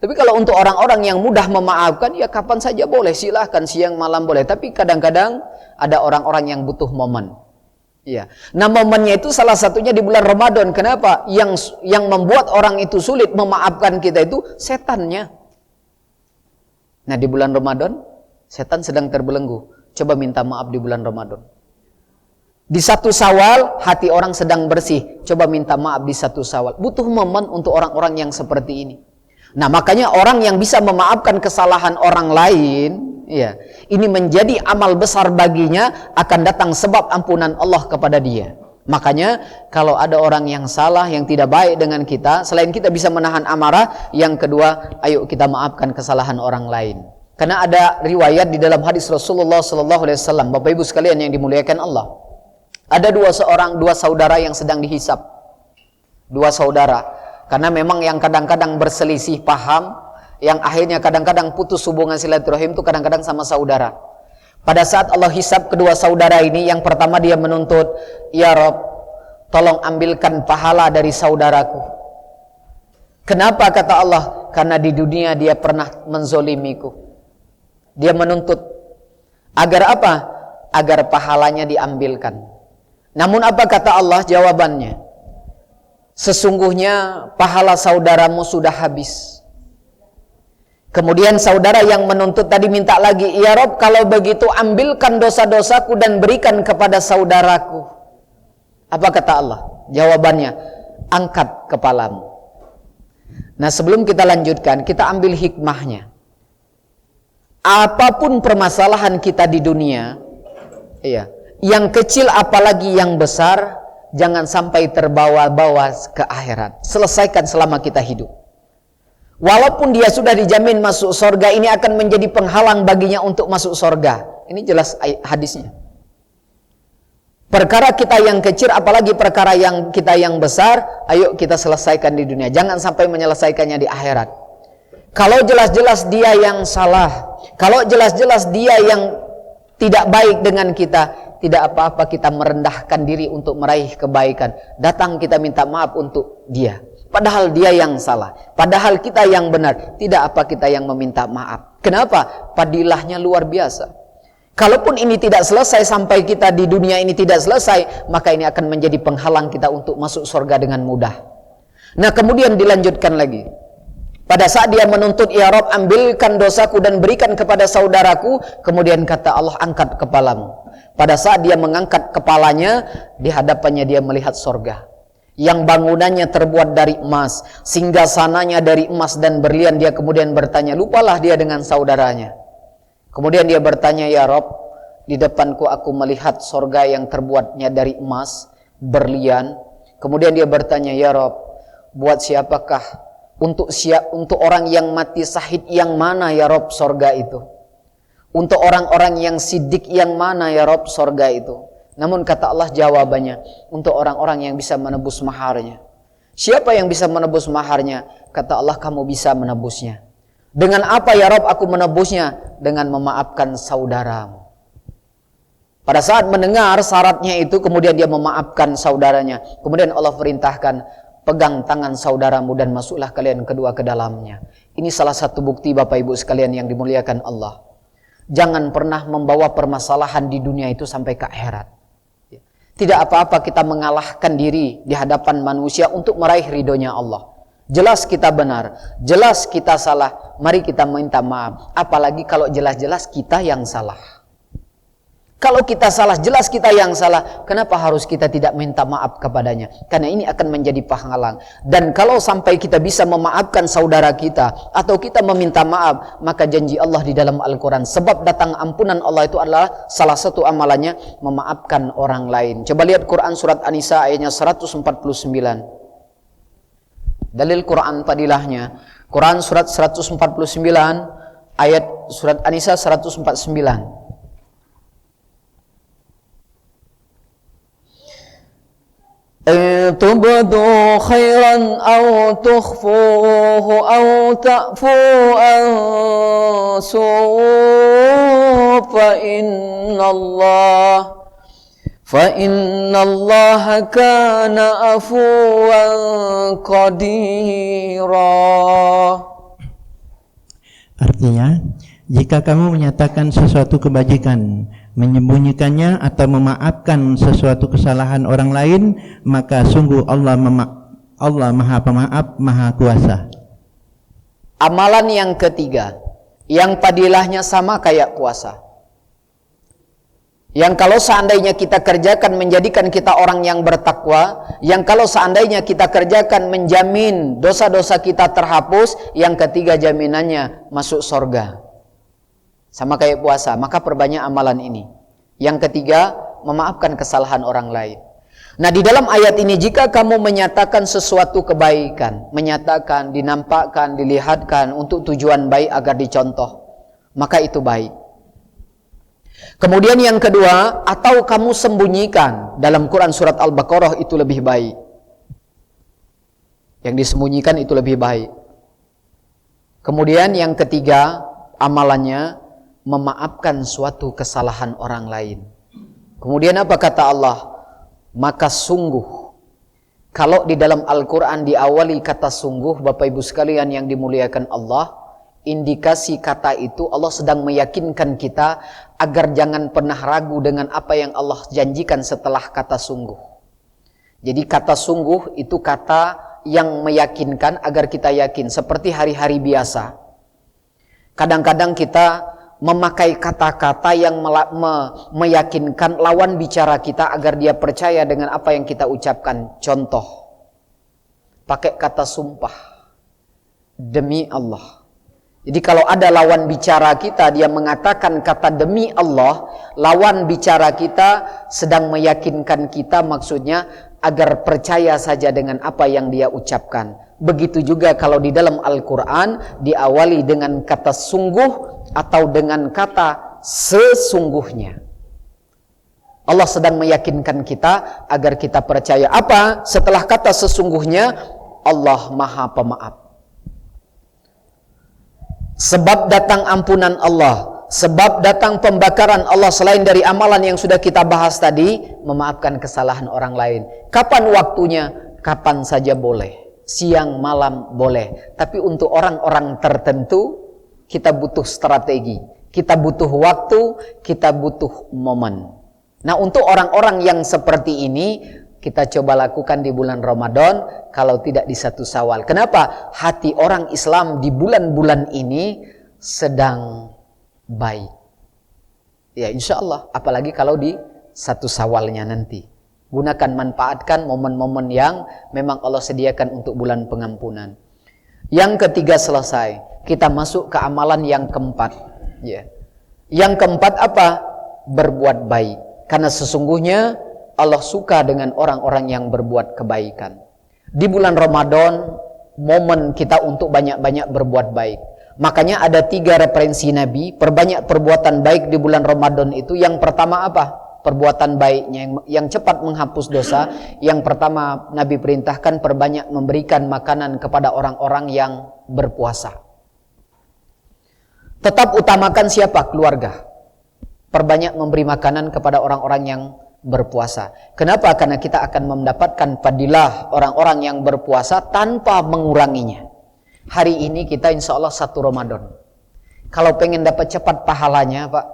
Tapi kalau untuk orang-orang yang mudah memaafkan, ya kapan saja boleh, silahkan, siang malam boleh. Tapi kadang-kadang ada orang-orang yang butuh momen. Ya. Nah, momennya itu salah satunya di bulan Ramadan. Kenapa? Yang membuat orang itu sulit memaafkan kita itu setannya. Nah, di bulan Ramadan setan sedang terbelenggu. Coba minta maaf di bulan Ramadan. Di 1 Syawal hati orang sedang bersih. Coba minta maaf di 1 Syawal. Butuh momen untuk orang-orang yang seperti ini. Nah, makanya orang yang bisa memaafkan kesalahan orang lain, ya, ini menjadi amal besar baginya, akan datang sebab ampunan Allah kepada dia. Makanya kalau ada orang yang salah, yang tidak baik dengan kita, selain kita bisa menahan amarah, yang kedua, ayo kita maafkan kesalahan orang lain. Karena ada riwayat di dalam hadis Rasulullah SAW, Bapak Ibu sekalian yang dimuliakan Allah. Ada dua saudara yang sedang dihisap. Dua saudara. Karena memang yang kadang-kadang berselisih paham, yang akhirnya kadang-kadang putus hubungan silaturahim itu kadang-kadang sama saudara. Pada saat Allah hisab kedua saudara ini, yang pertama dia menuntut, "Ya Rob, tolong ambilkan pahala dari saudaraku." Kenapa kata Allah? Karena di dunia dia pernah menzolimiku. Dia menuntut agar apa? Agar pahalanya diambilkan. Namun apa kata Allah? Jawabannya, sesungguhnya pahala saudaramu sudah habis. Kemudian saudara yang menuntut tadi minta lagi, "Ya Rob, kalau begitu ambilkan dosa-dosaku dan berikan kepada saudaraku." Apa kata Allah? Jawabannya, angkat kepalamu. Nah, sebelum kita lanjutkan, kita ambil hikmahnya. Apapun permasalahan kita di dunia, ya, yang kecil apalagi yang besar, jangan sampai terbawa-bawa ke akhirat. Selesaikan selama kita hidup. Walaupun dia sudah dijamin masuk surga, ini akan menjadi penghalang baginya untuk masuk surga. Ini jelas hadisnya. Perkara kita yang kecil, apalagi perkara yang kita yang besar, ayo kita selesaikan di dunia. Jangan sampai menyelesaikannya di akhirat. Kalau jelas-jelas dia yang salah, kalau jelas-jelas dia yang tidak baik dengan kita, tidak apa-apa kita merendahkan diri untuk meraih kebaikan. Datang kita minta maaf untuk dia. Padahal dia yang salah. Padahal kita yang benar. Tidak apa kita yang meminta maaf. Kenapa? Padilahnya luar biasa. Kalaupun ini tidak selesai sampai kita di dunia ini tidak selesai, maka ini akan menjadi penghalang kita untuk masuk surga dengan mudah. Nah, kemudian dilanjutkan lagi. Pada saat dia menuntut, "Ya Rob, ambilkan dosaku dan berikan kepada saudaraku." Kemudian kata Allah, "Angkat kepalamu." Pada saat dia mengangkat kepalanya, di hadapannya dia melihat surga yang bangunannya terbuat dari emas, singgasananya dari emas dan berlian. Dia kemudian bertanya, lupalah dia dengan saudaranya. Kemudian dia bertanya, "Ya Rob, di depanku aku melihat surga yang terbuatnya dari emas, berlian." Kemudian dia bertanya, "Ya Rob, buat siapakah? Untuk orang yang mati syahid yang mana ya Rob surga itu? Untuk orang-orang yang sidik yang mana ya Rob surga itu?" Namun kata Allah jawabannya, untuk orang-orang yang bisa menebus maharnya. Siapa yang bisa menebus maharnya? Kata Allah, kamu bisa menebusnya. Dengan apa ya Rob aku menebusnya? Dengan memaafkan saudaramu. Pada saat mendengar syaratnya itu, kemudian dia memaafkan saudaranya. Kemudian Allah perintahkan, pegang tangan saudaramu dan masuklah kalian kedua ke dalamnya. Ini salah satu bukti Bapak Ibu sekalian yang dimuliakan Allah. Jangan pernah membawa permasalahan di dunia itu sampai ke akhirat. Tidak apa-apa kita mengalahkan diri di hadapan manusia untuk meraih ridhonya Allah. Jelas kita benar, jelas kita salah, mari kita minta maaf. Apalagi kalau jelas-jelas kita yang salah. Kalau kita salah, jelas kita yang salah, kenapa harus kita tidak minta maaf kepadanya? Karena ini akan menjadi penghalang. Dan kalau sampai kita bisa memaafkan saudara kita, atau kita meminta maaf, maka janji Allah di dalam Al-Quran, sebab datang ampunan Allah itu adalah salah satu amalannya, memaafkan orang lain. Coba lihat Quran surat An-Nisa ayatnya 149. Dalil Quran fadilahnya, Quran surat 149, ayat surat An-Nisa 149. Tubdu khairan aw tukhfuhu aw ta'fu an su' fa innallaha kana afuwan qadira. Artinya, jika kamu menyatakan sesuatu kebajikan, menyembunyikannya atau memaafkan sesuatu kesalahan orang lain, maka sungguh Allah Maha Pemaaf, Maha Kuasa. Amalan yang ketiga, yang padilahnya sama kayak puasa. Yang kalau seandainya kita kerjakan menjadikan kita orang yang bertakwa, yang kalau seandainya kita kerjakan menjamin dosa-dosa kita terhapus, yang ketiga jaminannya masuk surga. Sama kayak puasa, maka perbanyak amalan ini. Yang ketiga, memaafkan kesalahan orang lain. Nah, di dalam ayat ini jika kamu menyatakan sesuatu kebaikan, menyatakan, dinampakkan, dilihatkan untuk tujuan baik agar dicontoh, maka itu baik. Kemudian yang kedua, atau kamu sembunyikan, dalam Quran surat Al-Baqarah itu lebih baik. Yang disembunyikan itu lebih baik. Kemudian yang ketiga, amalannya memaafkan suatu kesalahan orang lain. Kemudian apa kata Allah? Maka sungguh, kalau di dalam Al-Quran diawali kata sungguh, Bapak Ibu sekalian yang dimuliakan Allah, indikasi kata itu Allah sedang meyakinkan kita agar jangan pernah ragu dengan apa yang Allah janjikan setelah kata sungguh. Jadi kata sungguh itu kata yang meyakinkan agar kita yakin. Seperti hari-hari biasa, kadang-kadang kita memakai kata-kata yang meyakinkan lawan bicara kita agar dia percaya dengan apa yang kita ucapkan. Contoh, pakai kata sumpah, demi Allah. Jadi kalau ada lawan bicara kita, dia mengatakan kata demi Allah, lawan bicara kita sedang meyakinkan kita, maksudnya agar percaya saja dengan apa yang dia ucapkan. Begitu juga kalau di dalam Al-Quran diawali dengan kata sungguh atau dengan kata sesungguhnya. Allah sedang meyakinkan kita agar kita percaya. Apa? Setelah kata sesungguhnya, Allah Maha Pemaaf. Sebab datang ampunan Allah, sebab datang pembakaran Allah selain dari amalan yang sudah kita bahas tadi, memaafkan kesalahan orang lain. Kapan waktunya? Kapan saja boleh. Siang, malam boleh. Tapi untuk orang-orang tertentu, kita butuh strategi. Kita butuh waktu, kita butuh momen. Nah, untuk orang-orang yang seperti ini, kita coba lakukan di bulan Ramadan, kalau tidak di 1 Syawal. Kenapa? Hati orang Islam di bulan-bulan ini sedang baik. Ya, insya Allah. Apalagi kalau di 1 Syawalnya nanti. Gunakan, manfaatkan momen-momen yang memang Allah sediakan untuk bulan pengampunan. Yang ketiga selesai. Kita masuk ke amalan yang keempat. Ya. Yang keempat apa? Berbuat baik. Karena sesungguhnya Allah suka dengan orang-orang yang berbuat kebaikan. Di bulan Ramadan, momen kita untuk banyak-banyak berbuat baik. Makanya ada 3 referensi Nabi, perbanyak perbuatan baik di bulan Ramadan itu. Yang pertama apa? Perbuatan baiknya yang cepat menghapus dosa. Yang pertama Nabi perintahkan perbanyak memberikan makanan kepada orang-orang yang berpuasa. Tetap utamakan siapa? Keluarga. Perbanyak memberi makanan kepada orang-orang yang berpuasa. Kenapa? Karena kita akan mendapatkan fadilah orang-orang yang berpuasa tanpa menguranginya. Hari ini kita insya Allah 1 Ramadan. Kalau pengen dapat cepat pahalanya, Pak,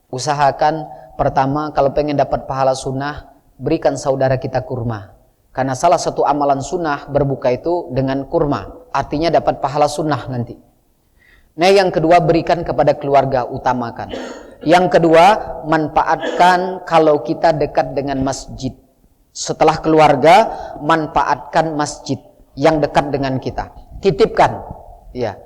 usahakan pertama, kalau pengen dapat pahala sunnah, berikan saudara kita kurma. Karena salah satu amalan sunnah berbuka itu dengan kurma. Artinya dapat pahala sunnah nanti. Nah, yang kedua, berikan kepada keluarga, utamakan. Yang kedua, manfaatkan kalau kita dekat dengan masjid. Setelah keluarga, manfaatkan masjid yang dekat dengan kita. Titipkan, ya,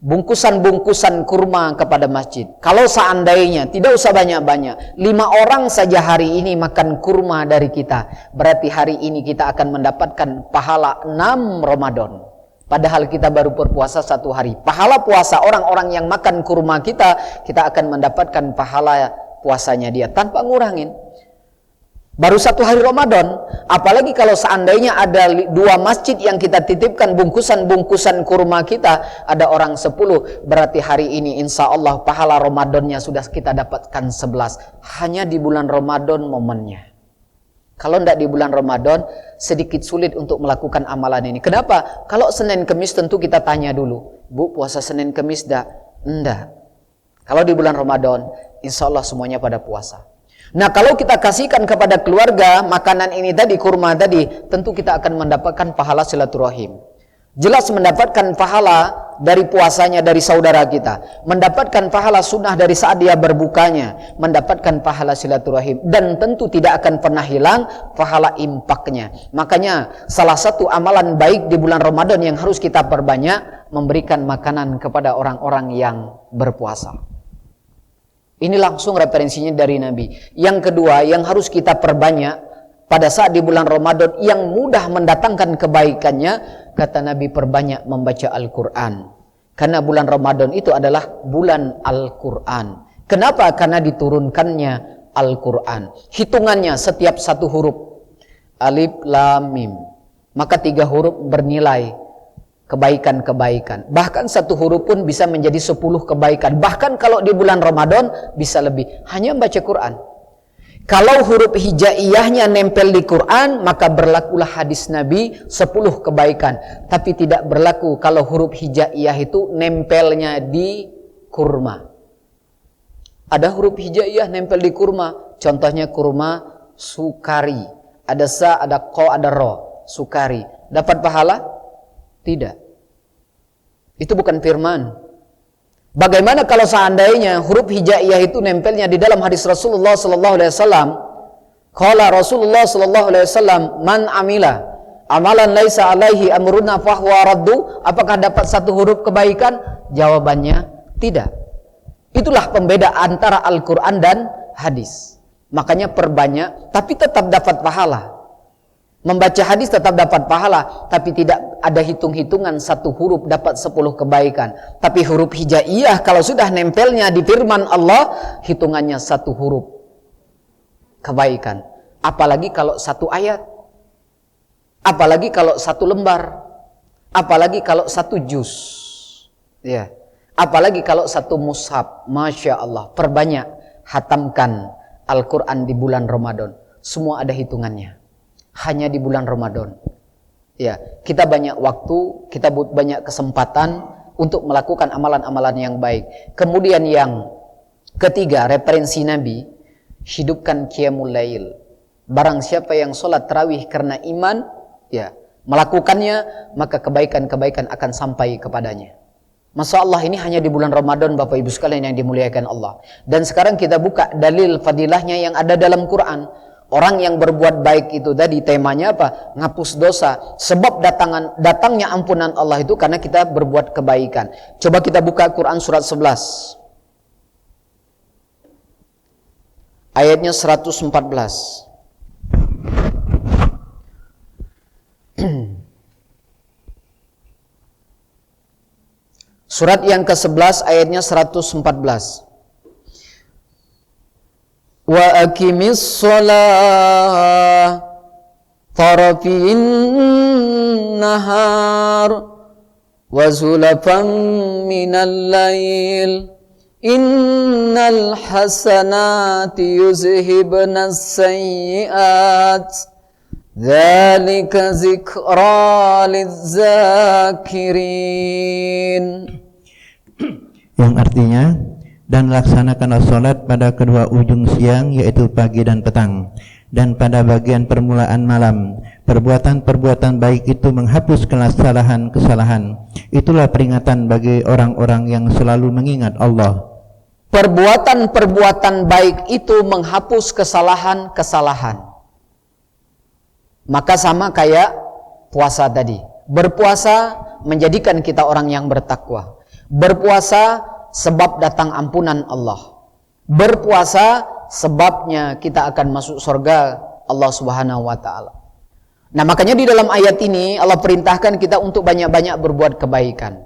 bungkusan-bungkusan kurma kepada masjid. Kalau seandainya, tidak usah banyak-banyak, 5 orang saja hari ini makan kurma dari kita, berarti hari ini kita akan mendapatkan pahala 6 Ramadan. Padahal kita baru berpuasa 1 hari. Pahala puasa orang-orang yang makan kurma kita akan mendapatkan pahala puasanya dia tanpa ngurangin. Baru 1 hari Ramadan. Apalagi kalau seandainya ada 2 masjid yang kita titipkan bungkusan-bungkusan kurma kita, ada orang 10, berarti hari ini insya Allah pahala Ramadannya sudah kita dapatkan 11. Hanya di bulan Ramadan momennya. Kalau tidak di bulan Ramadan, sedikit sulit untuk melakukan amalan ini. Kenapa? Kalau Senin Kemis tentu kita tanya dulu, Bu, puasa Senin Kemis dah? Enggak. Kalau di bulan Ramadan, insya Allah semuanya pada puasa. Nah, kalau kita kasihkan kepada keluarga makanan ini tadi, kurma tadi, tentu kita akan mendapatkan pahala silaturahim. Jelas mendapatkan pahala dari puasanya dari saudara kita, mendapatkan pahala sunnah dari saat dia berbukanya, mendapatkan pahala silaturahim, dan tentu tidak akan pernah hilang pahala impaknya. Makanya salah satu amalan baik di bulan Ramadan yang harus kita perbanyak, memberikan makanan kepada orang-orang yang berpuasa. Ini langsung referensinya dari Nabi. Yang kedua yang harus kita perbanyak pada saat di bulan Ramadan yang mudah mendatangkan kebaikannya, kata Nabi, perbanyak membaca Al-Quran. Karena bulan Ramadan itu adalah bulan Al-Quran. Kenapa? Karena diturunkannya Al-Quran. Hitungannya setiap satu huruf, alif, lam, mim, maka 3 huruf bernilai kebaikan-kebaikan. Bahkan satu huruf pun bisa menjadi 10 kebaikan. Bahkan kalau di bulan Ramadan bisa lebih. Hanya membaca Quran. Kalau huruf hijaiyahnya nempel di Quran, maka berlakulah hadis Nabi 10 kebaikan. Tapi tidak berlaku kalau huruf hijaiyah itu nempelnya di kurma. Ada huruf hijaiyah nempel di kurma. Contohnya kurma sukari. Ada sa, ada ko, ada ro. Sukari. Dapat pahala? Tidak. Itu bukan firman. Bagaimana kalau seandainya huruf hijaiyah itu nempelnya di dalam hadis Rasulullah sallallahu alaihi wasallam? Qala Rasulullah sallallahu alaihi wasallam, "Man amila amalan laisa alaihi amruna fahuwa raddu." Apakah dapat satu huruf kebaikan? Jawabannya tidak. Itulah pembeda antara Al-Qur'an dan hadis. Makanya perbanyak tapi tetap dapat pahala. Membaca hadis tetap dapat pahala, tapi tidak ada hitung-hitungan satu huruf dapat 10 kebaikan. Tapi huruf hijaiyah kalau sudah nempelnya di firman Allah, hitungannya satu huruf kebaikan. Apalagi kalau satu ayat, apalagi kalau satu lembar, apalagi kalau satu juz, ya, apalagi kalau satu mushaf. Masya Allah, perbanyak hatamkan Al-Quran di bulan Ramadan. Semua ada hitungannya. Hanya di bulan Ramadan. Ya, kita banyak waktu, kita banyak kesempatan untuk melakukan amalan-amalan yang baik. Kemudian yang ketiga, referensi Nabi, hidupkan qiyamul lail. Barang siapa yang sholat tarawih karena iman, ya, melakukannya, maka kebaikan-kebaikan akan sampai kepadanya. Masya Allah, ini hanya di bulan Ramadan, Bapak Ibu sekalian yang dimuliakan Allah. Dan sekarang kita buka dalil fadilahnya yang ada dalam Quran. Orang yang berbuat baik itu tadi temanya apa? Ngapus dosa. Sebab datangnya ampunan Allah itu karena kita berbuat kebaikan. Coba kita buka Quran surat 11. Ayatnya 114. Surat yang ke-11 ayatnya 114. Wa aqimis shalah tarafin nahar wa zulafan minal lail innal hasanati yuzhibnas sayyi'at dzalika dzikra lidzakirin. Yang artinya, dan laksanakanlah sholat pada kedua ujung siang, yaitu pagi dan petang, dan pada bagian permulaan malam. Perbuatan-perbuatan baik itu menghapus kesalahan-kesalahan. Itulah peringatan bagi orang-orang yang selalu mengingat Allah. Perbuatan-perbuatan baik itu menghapus kesalahan-kesalahan. Maka sama kayak puasa tadi. Berpuasa menjadikan kita orang yang bertakwa. Berpuasa sebab datang ampunan Allah. Berpuasa sebabnya kita akan masuk surga Allah Subhanahu wa taala. Nah, makanya di dalam ayat ini Allah perintahkan kita untuk banyak-banyak berbuat kebaikan.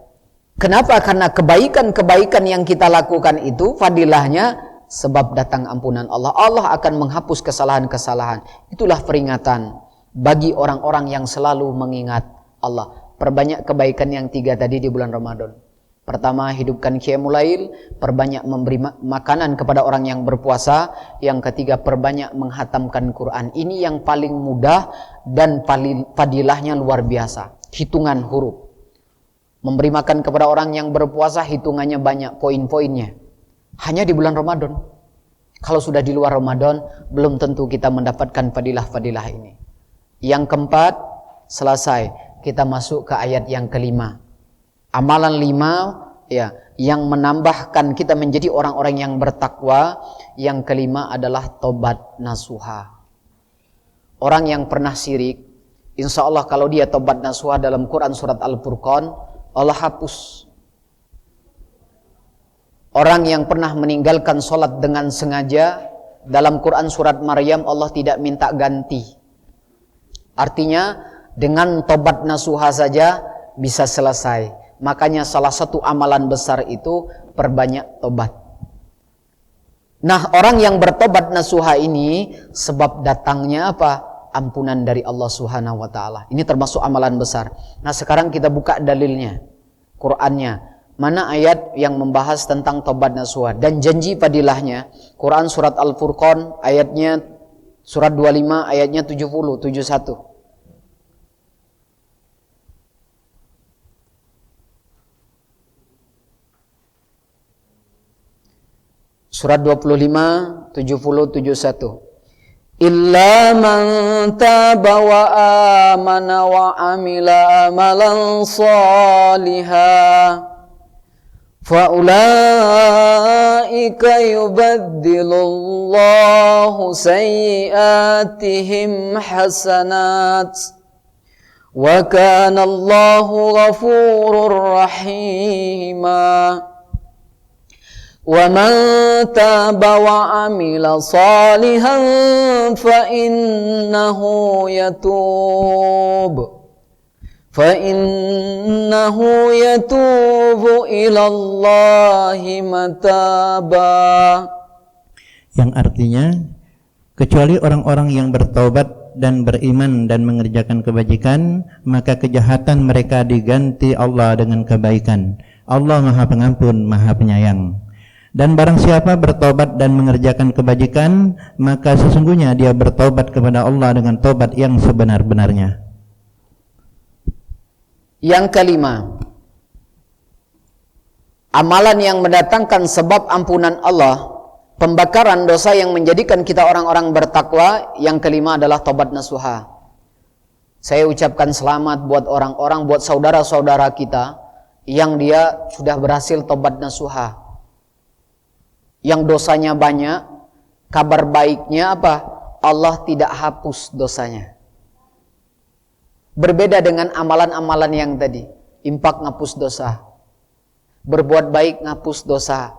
Kenapa? Karena kebaikan-kebaikan yang kita lakukan itu fadilahnya sebab datang ampunan Allah. Allah akan menghapus kesalahan-kesalahan. Itulah peringatan bagi orang-orang yang selalu mengingat Allah. Perbanyak kebaikan yang 3 tadi di bulan Ramadan. Pertama, hidupkan qiyamul lail, perbanyak memberi makanan kepada orang yang berpuasa. Yang ketiga, perbanyak menghatamkan Quran. Ini yang paling mudah dan fadilahnya luar biasa. Hitungan huruf. Memberi makan kepada orang yang berpuasa hitungannya banyak poin-poinnya. Hanya di bulan Ramadan. Kalau sudah di luar Ramadan, belum tentu kita mendapatkan fadilah-fadilah ini. Yang keempat, selesai. Kita masuk ke ayat yang kelima. Amalan 5 ya, yang menambahkan kita menjadi orang-orang yang bertakwa. Yang kelima adalah tobat nasuha. Orang yang pernah syirik, insya Allah kalau dia tobat nasuha dalam Quran surat Al-Furqan, Allah hapus. Orang yang pernah meninggalkan sholat dengan sengaja, dalam Quran surat Maryam Allah tidak minta ganti. Artinya dengan tobat nasuha saja bisa selesai. Makanya salah satu amalan besar itu perbanyak tobat. Nah, orang yang bertobat nasuha ini sebab datangnya apa? Ampunan dari Allah Subhanahu wa taala. Ini termasuk amalan besar. Nah, sekarang kita buka dalilnya, Qur'annya. Mana ayat yang membahas tentang tobat nasuha dan janji fadilahnya? Quran surat Al-Furqan ayatnya surat 25 ayatnya 71. Surat 25 70 71. Illa man taba wa amana wa amila amalan salihah fa ulaika yubaddilullahu sayyiatihim hasanat wa kana Allahu ghafurur rahima. وَمَنْ تَابَ وَعَمِلَ صَالِحًا فَإِنَّهُ يَتُوبُ إِلَى اللَّهِ مَتَابًا. Yang artinya, kecuali orang-orang yang bertaubat dan beriman dan mengerjakan kebajikan, maka kejahatan mereka diganti Allah dengan kebaikan. Allah Maha Pengampun, Maha Penyayang. Dan barang siapa bertobat dan mengerjakan kebajikan, maka sesungguhnya dia bertobat kepada Allah dengan tobat yang sebenar-benarnya. Yang kelima, amalan yang mendatangkan sebab ampunan Allah, pembakaran dosa yang menjadikan kita orang-orang bertakwa. Yang kelima adalah tobat nasuha. Saya ucapkan selamat buat orang-orang, buat saudara-saudara kita yang dia sudah berhasil tobat nasuha. Yang dosanya banyak, kabar baiknya apa? Allah tidak hapus dosanya. Berbeda dengan amalan-amalan yang tadi, infak ngapus dosa, berbuat baik ngapus dosa.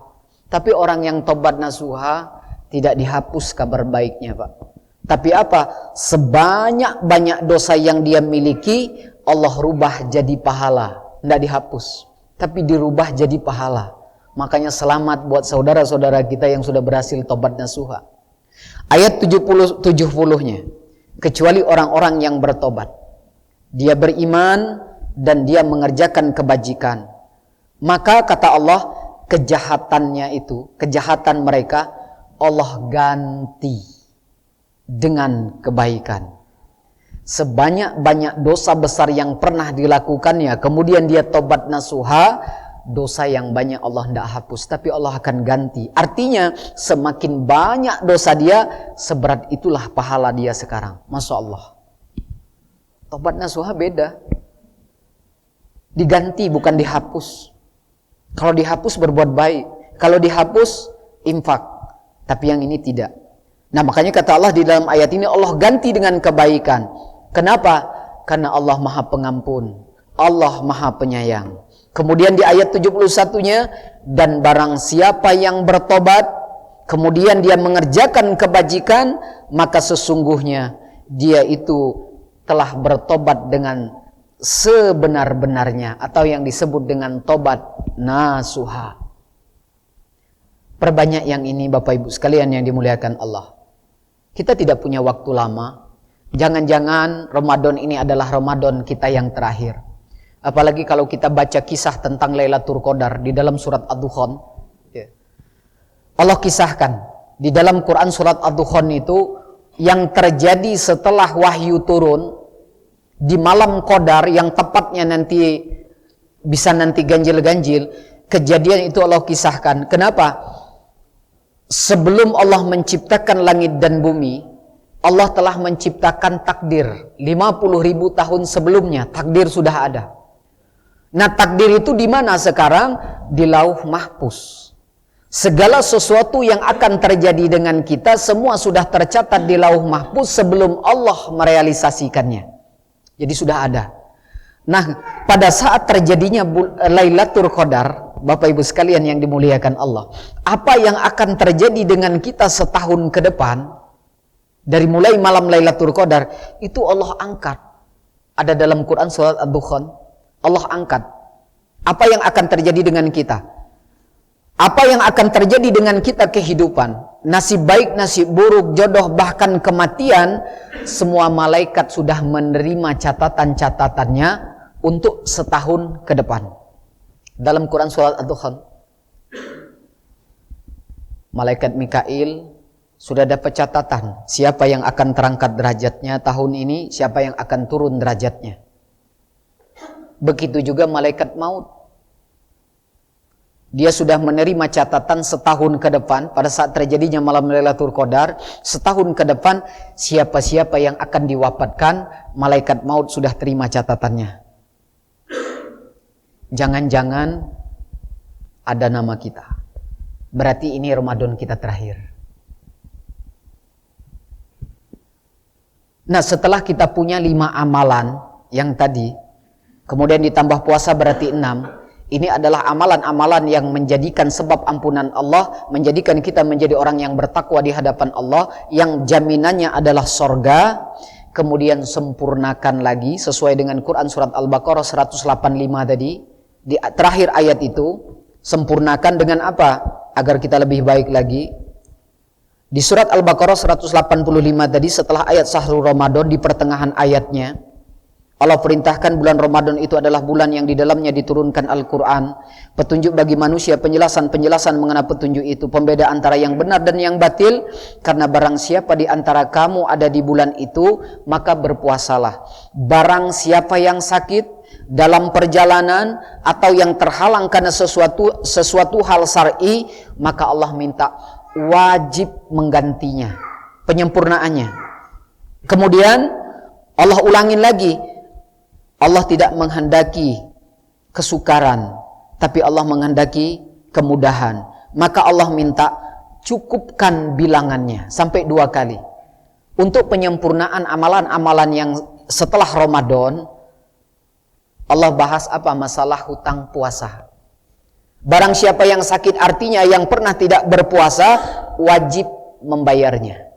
Tapi orang yang tobat nasuha tidak dihapus kabar baiknya, Pak. Tapi apa? Sebanyak-banyak dosa yang dia miliki, Allah rubah jadi pahala. Tidak dihapus, tapi dirubah jadi pahala. Makanya selamat buat saudara-saudara kita yang sudah berhasil tobat nasuha. Ayat 70-nya. Kecuali orang-orang yang bertobat. Dia beriman dan dia mengerjakan kebajikan. Maka kata Allah, kejahatannya itu, kejahatan mereka, Allah ganti dengan kebaikan. Sebanyak-banyak dosa besar yang pernah dilakukannya, kemudian dia tobat nasuha, dosa yang banyak Allah tidak hapus, tapi Allah akan ganti. Artinya semakin banyak dosa dia, seberat itulah pahala dia sekarang. Masya Allah. Tobat nasuha beda. Diganti bukan dihapus. Kalau dihapus berbuat baik, kalau dihapus infak. Tapi yang ini tidak. Nah, makanya kata Allah di dalam ayat ini, Allah ganti dengan kebaikan. Kenapa? Karena Allah Maha Pengampun, Allah Maha Penyayang. Kemudian di ayat 71-nya, dan barang siapa yang bertobat, kemudian dia mengerjakan kebajikan, maka sesungguhnya dia itu telah bertobat dengan sebenar-benarnya, atau yang disebut dengan tobat nasuha. Perbanyak yang ini Bapak Ibu sekalian yang dimuliakan Allah. Kita tidak punya waktu lama. Jangan-jangan Ramadan ini adalah Ramadan kita yang terakhir. Apalagi kalau kita baca kisah tentang Lailatul Qadar di dalam surat Ad-Dukhan. Allah kisahkan di dalam Quran surat Ad-Dukhan itu yang terjadi setelah wahyu turun di malam Qadar yang tepatnya nanti bisa nanti ganjil-ganjil. Kejadian itu Allah kisahkan. Kenapa? Sebelum Allah menciptakan langit dan bumi, Allah telah menciptakan takdir. 50.000 tahun sebelumnya takdir sudah ada. Nah, takdir itu di mana sekarang? Di Lauh Mahfuz. Segala sesuatu yang akan terjadi dengan kita semua sudah tercatat di Lauh Mahfuz sebelum Allah merealisasikannya. Jadi sudah ada. Nah, pada saat terjadinya Lailatul Qadar, Bapak Ibu sekalian yang dimuliakan Allah, apa yang akan terjadi dengan kita setahun ke depan, dari mulai malam Lailatul Qadar, itu Allah angkat. Ada dalam Quran surat Ad-Dukhan, Allah angkat. Apa yang akan terjadi dengan kita? Apa yang akan terjadi dengan kita kehidupan? Nasib baik, nasib buruk, jodoh, bahkan kematian, semua malaikat sudah menerima catatan-catatannya untuk setahun ke depan. Dalam Quran surat Ad-Dukhan, malaikat Mikail sudah dapat catatan siapa yang akan terangkat derajatnya tahun ini, siapa yang akan turun derajatnya. Begitu juga malaikat maut. Dia sudah menerima catatan setahun ke depan pada saat terjadinya malam Lailatul Qadar. Setahun ke depan siapa-siapa yang akan diwafatkan, malaikat maut sudah terima catatannya. Jangan-jangan ada nama kita. Berarti ini Ramadan kita terakhir. Nah, setelah kita punya 5 amalan yang tadi, kemudian ditambah puasa berarti 6. Ini adalah amalan-amalan yang menjadikan sebab ampunan Allah, menjadikan kita menjadi orang yang bertakwa di hadapan Allah, yang jaminannya adalah sorga. Kemudian sempurnakan lagi sesuai dengan Quran surat Al-Baqarah 185 tadi. Di terakhir ayat itu, sempurnakan dengan apa? Agar kita lebih baik lagi. Di surat Al-Baqarah 185 tadi, setelah ayat Syahrul Ramadan, di pertengahan ayatnya, Allah perintahkan bulan Ramadan itu adalah bulan yang di dalamnya diturunkan Al-Quran, petunjuk bagi manusia, penjelasan-penjelasan mengenai petunjuk itu, pembeda antara yang benar dan yang batil, karena barang siapa di antara kamu ada di bulan itu, maka berpuasalah. Barang siapa yang sakit dalam perjalanan atau yang terhalang karena sesuatu hal syar'i, maka Allah minta wajib menggantinya, penyempurnaannya. Kemudian Allah ulangin lagi, Allah tidak menghendaki kesukaran, tapi Allah menghendaki kemudahan. Maka Allah minta cukupkan bilangannya sampai 2 kali. Untuk penyempurnaan amalan-amalan yang setelah Ramadan, Allah bahas apa? Masalah hutang puasa. Barang siapa yang sakit, artinya yang pernah tidak berpuasa, wajib membayarnya.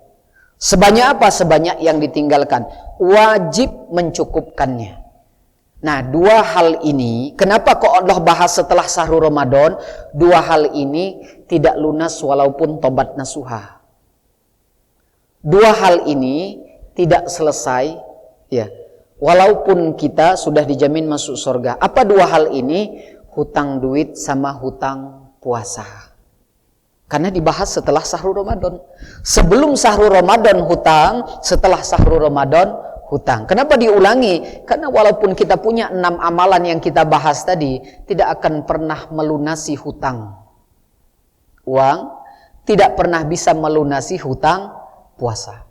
Sebanyak apa? Sebanyak yang ditinggalkan. Wajib mencukupkannya. Nah, 2 hal ini, kenapa kok Allah bahas setelah Syahrul Ramadan? 2 hal ini tidak lunas walaupun tobat nasuha. 2 hal ini tidak selesai, ya, walaupun kita sudah dijamin masuk surga. Apa 2 hal ini? Hutang duit sama hutang puasa. Karena dibahas setelah Syahrul Ramadan. Sebelum Syahrul Ramadan hutang, setelah Syahrul Ramadan hutang. Kenapa diulangi? Karena walaupun kita punya 6 amalan yang kita bahas tadi, tidak akan pernah melunasi hutang uang, tidak pernah bisa melunasi hutang puasa.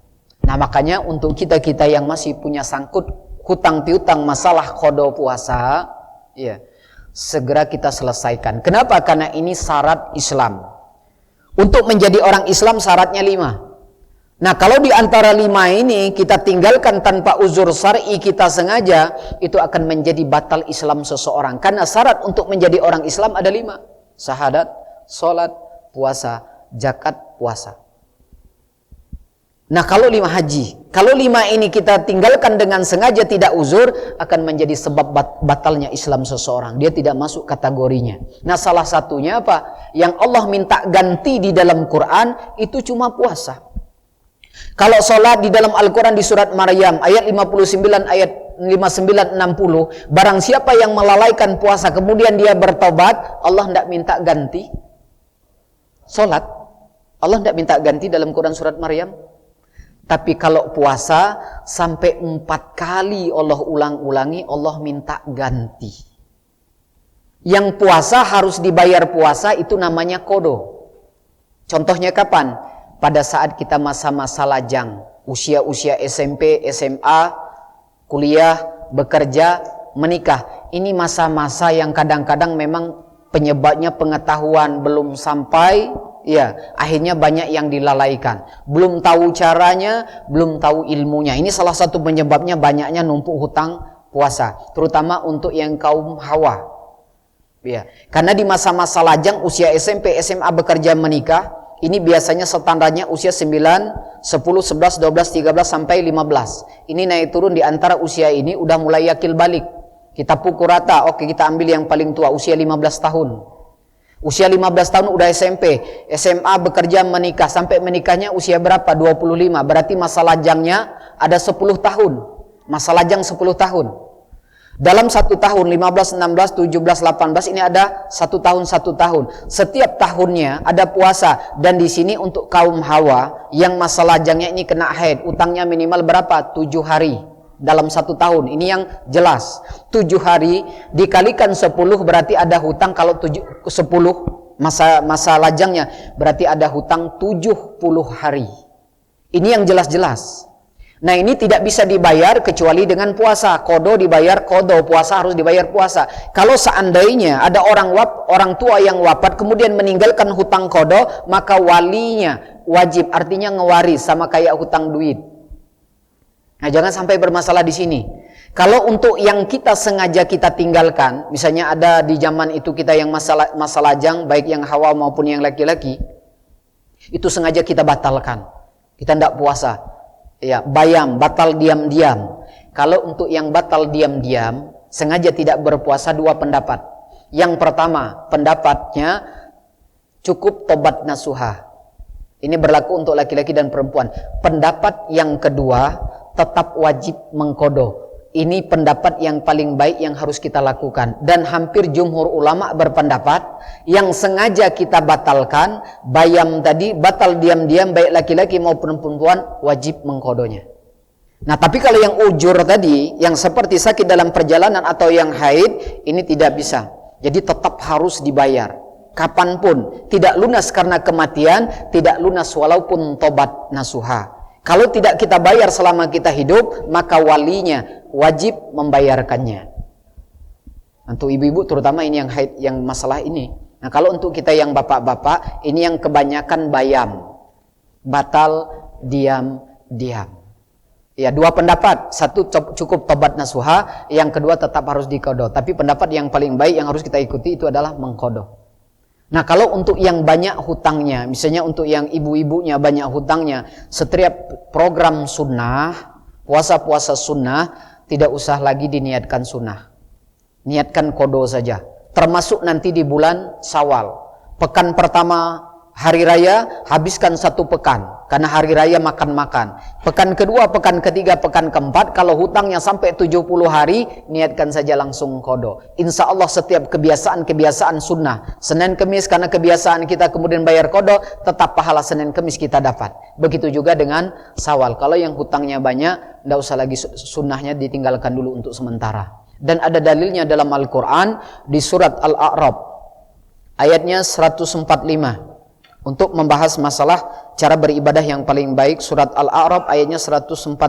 Nah, makanya untuk kita-kita yang masih punya sangkut hutang piutang masalah qada puasa, ya, segera kita selesaikan. Kenapa? Karena ini syarat Islam. Untuk menjadi orang Islam syaratnya 5. Nah, kalau di antara 5 ini kita tinggalkan tanpa uzur syar'i, kita sengaja, itu akan menjadi batal Islam seseorang. Karena syarat untuk menjadi orang Islam ada 5. Syahadat, sholat, puasa, zakat, puasa. Nah, kalau 5 haji, kalau 5 ini kita tinggalkan dengan sengaja tidak uzur, akan menjadi sebab batalnya Islam seseorang. Dia tidak masuk kategorinya. Nah, salah satunya apa? Yang Allah minta ganti di dalam Quran itu cuma puasa. Kalau sholat di dalam Al-Quran di surat Maryam ayat 59 ayat 59-60, barang siapa yang melalaikan puasa kemudian dia bertobat, Allah tidak minta ganti sholat. Allah tidak minta ganti dalam Quran surat Maryam. Tapi kalau puasa sampai 4 kali Allah ulang-ulangi, Allah minta ganti. Yang puasa harus dibayar puasa itu namanya qada. Contohnya kapan? Pada saat kita masa-masa lajang, usia-usia SMP, SMA, kuliah, bekerja, menikah. Ini masa-masa yang kadang-kadang memang penyebabnya pengetahuan belum sampai, ya, akhirnya banyak yang dilalaikan. Belum tahu caranya, belum tahu ilmunya. Ini salah satu penyebabnya banyaknya numpuk hutang puasa, terutama untuk yang kaum hawa. Ya, karena di masa-masa lajang usia SMP, SMA, bekerja, menikah, ini biasanya standarnya usia 9, 10, 11, 12, 13 sampai 15. Ini naik turun di antara usia ini udah mulai yakil balik. Kita pukul rata, oke kita ambil yang paling tua, usia 15 tahun. Usia 15 tahun udah SMP, SMA, bekerja, menikah. Sampai menikahnya usia berapa? 25. Berarti masa lajangnya ada 10 tahun. Masa lajang 10 tahun. Dalam 1 tahun, 15, 16, 17, 18, ini ada 1 tahun, 1 tahun. Setiap tahunnya ada puasa. Dan di sini untuk kaum hawa, yang masa lajangnya ini kena haid, utangnya minimal berapa? 7 hari. Dalam 1 tahun, ini yang jelas. 7 hari dikalikan 10 berarti ada hutang. Kalau 10 masa lajangnya berarti ada hutang 70 hari. Ini yang jelas-jelas. Nah ini tidak bisa dibayar kecuali dengan puasa. Qada dibayar qada, puasa harus dibayar puasa. Kalau seandainya ada orang tua yang wafat kemudian meninggalkan hutang qada, maka walinya wajib, artinya ngewaris sama kayak hutang duit. Nah, jangan sampai bermasalah di sini. Kalau untuk yang kita sengaja kita tinggalkan, misalnya ada di zaman itu kita yang masa lajang, baik yang hawa maupun yang laki-laki, itu sengaja kita batalkan. Kita tidak puasa. Ya, bayam, batal diam-diam. Kalau untuk yang batal diam-diam, sengaja tidak berpuasa, 2 pendapat. Yang pertama, pendapatnya cukup tobat nasuha. Ini berlaku untuk laki-laki dan perempuan. Pendapat yang kedua, tetap wajib mengqada. Ini pendapat yang paling baik yang harus kita lakukan. Dan hampir jumhur ulama berpendapat yang sengaja kita batalkan, bayam tadi batal diam-diam, baik laki-laki maupun perempuan, wajib mengqadanya. Nah tapi kalau yang ujur tadi, yang seperti sakit dalam perjalanan atau yang haid, ini tidak bisa. Jadi tetap harus dibayar kapanpun. Tidak lunas karena kematian, tidak lunas walaupun tobat nasuha. Kalau tidak kita bayar selama kita hidup, maka walinya wajib membayarkannya. Untuk ibu-ibu terutama ini yang haid, yang masalah ini. Nah kalau untuk kita yang bapak-bapak, ini yang kebanyakan bayam, batal diam-diam. Ya 2 pendapat, 1 cukup tobat nasuha, yang kedua tetap harus diqada. Tapi pendapat yang paling baik yang harus kita ikuti itu adalah mengqada. Nah kalau untuk yang banyak hutangnya, misalnya untuk yang ibu-ibunya banyak hutangnya, setiap program sunnah, puasa-puasa sunnah, tidak usah lagi diniatkan sunnah. Niatkan qada saja. Termasuk nanti di bulan Syawal. Pekan pertama hari raya, habiskan 1 pekan. Karena hari raya makan-makan. Pekan kedua, pekan ketiga, pekan keempat, kalau hutangnya sampai 70 hari, niatkan saja langsung qada. Insya Allah setiap kebiasaan sunnah, Senin Kemis karena kebiasaan kita kemudian bayar qada, tetap pahala Senin Kemis kita dapat. Begitu juga dengan Syawal. Kalau yang hutangnya banyak, tidak usah lagi sunnahnya ditinggalkan dulu untuk sementara. Dan ada dalilnya dalam Al-Quran di surat Al-A'raf ayatnya 145. Untuk membahas masalah cara beribadah yang paling baik, surat Al-A'raf ayatnya 145.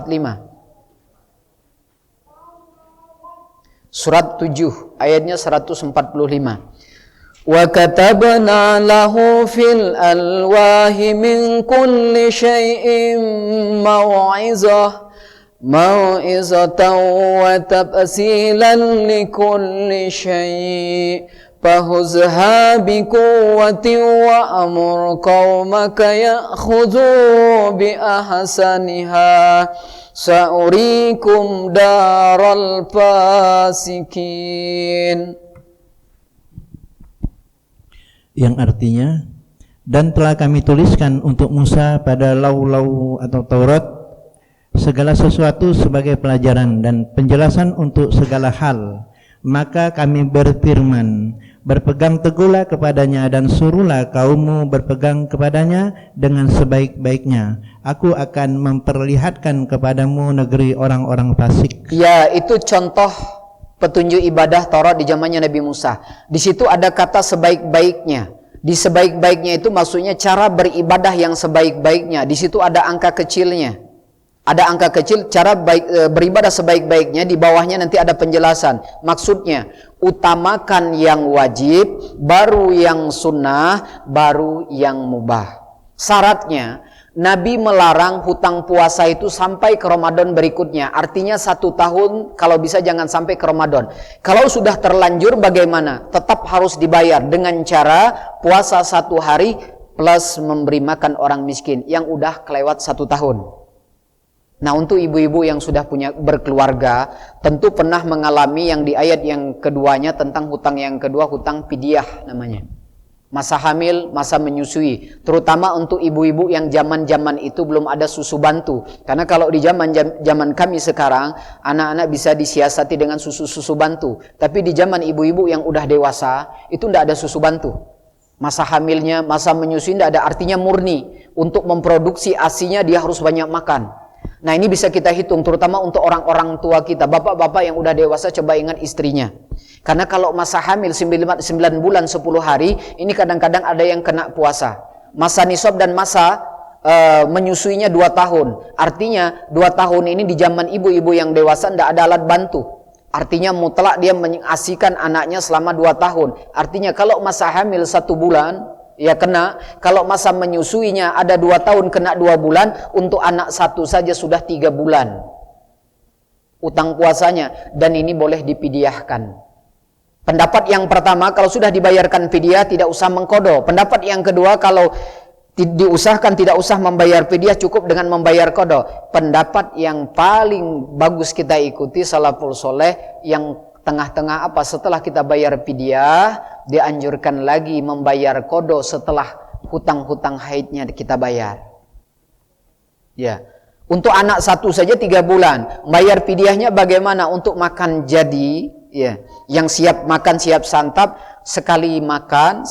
Surat 7 ayatnya 145. Wa katabna lahu fil alwahi min kulli syai'in mau'izatan wa tabsilan li kulli syai'. فَخُذْهَا بِقُوَّةٍ وَأْمُرْ قَوْمَكَ يَأْخُذُوا بِأَحْسَنِهَا سَأُرِيكُمْ دَارَ الْفَاسِقِينَ. Yang artinya, dan telah kami tuliskan untuk Musa pada lau-lau atau Taurat segala sesuatu sebagai pelajaran dan penjelasan untuk segala hal. Maka kami berfirman, berpegang teguhlah kepadanya dan suruhlah kaummu berpegang kepadanya dengan sebaik-baiknya. Aku akan memperlihatkan kepadamu negeri orang-orang fasik. Ya, itu contoh petunjuk ibadah Taurat di zamannya Nabi Musa. Di situ ada kata sebaik-baiknya. Di sebaik-baiknya itu maksudnya cara beribadah yang sebaik-baiknya. Di situ ada angka kecilnya. Ada angka kecil, cara beribadah sebaik-baiknya. Di bawahnya nanti ada penjelasan. Maksudnya, utamakan yang wajib, baru yang sunnah, baru yang mubah. Syaratnya, Nabi melarang hutang puasa itu sampai ke Ramadan berikutnya. Artinya 1 tahun, kalau bisa jangan sampai ke Ramadan. Kalau sudah terlanjur bagaimana? Tetap harus dibayar dengan cara puasa 1 hari plus memberi makan orang miskin yang udah kelewat 1 tahun. Nah, untuk ibu-ibu yang sudah punya berkeluarga, tentu pernah mengalami yang di ayat yang keduanya tentang hutang yang kedua, hutang fidyah namanya. Masa hamil, masa menyusui, terutama untuk ibu-ibu yang zaman-zaman itu belum ada susu bantu. Karena kalau di zaman kami sekarang, anak-anak bisa disiasati dengan susu bantu. Tapi di zaman ibu-ibu yang udah dewasa, itu tidak ada susu bantu. Masa hamilnya, masa menyusui tidak ada, artinya murni. Untuk memproduksi ASI-nya dia harus banyak makan. Nah, ini bisa kita hitung, terutama untuk orang-orang tua kita. Bapak-bapak yang udah dewasa, coba ingat istrinya. Karena kalau masa hamil 9 bulan 10 hari, ini kadang-kadang ada yang kena puasa. Masa nisab dan masa menyusuinya 2 tahun. Artinya 2 tahun ini di zaman ibu-ibu yang dewasa tidak ada alat bantu. Artinya mutlak dia mengasikan anaknya selama 2 tahun. Artinya kalau masa hamil 1 bulan, ya kena. Kalau masa menyusuinya ada 2 tahun, kena 2 bulan. Untuk anak 1 saja sudah 3 bulan utang puasanya. Dan ini boleh dipidyahkan. Pendapat yang pertama, kalau sudah dibayarkan fidyah tidak usah mengqadha. Pendapat yang kedua, kalau diusahakan tidak usah membayar fidyah, cukup dengan membayar qadha. Pendapat yang paling bagus kita ikuti salaful soleh yang tengah-tengah apa? Setelah kita bayar fidyah, dianjurkan lagi membayar qadha setelah hutang-hutang haidnya kita bayar. Ya. Untuk anak 1 saja 3 bulan. Bayar fidyahnya bagaimana? Untuk makan jadi, ya, yang siap makan, siap santap, sekali makan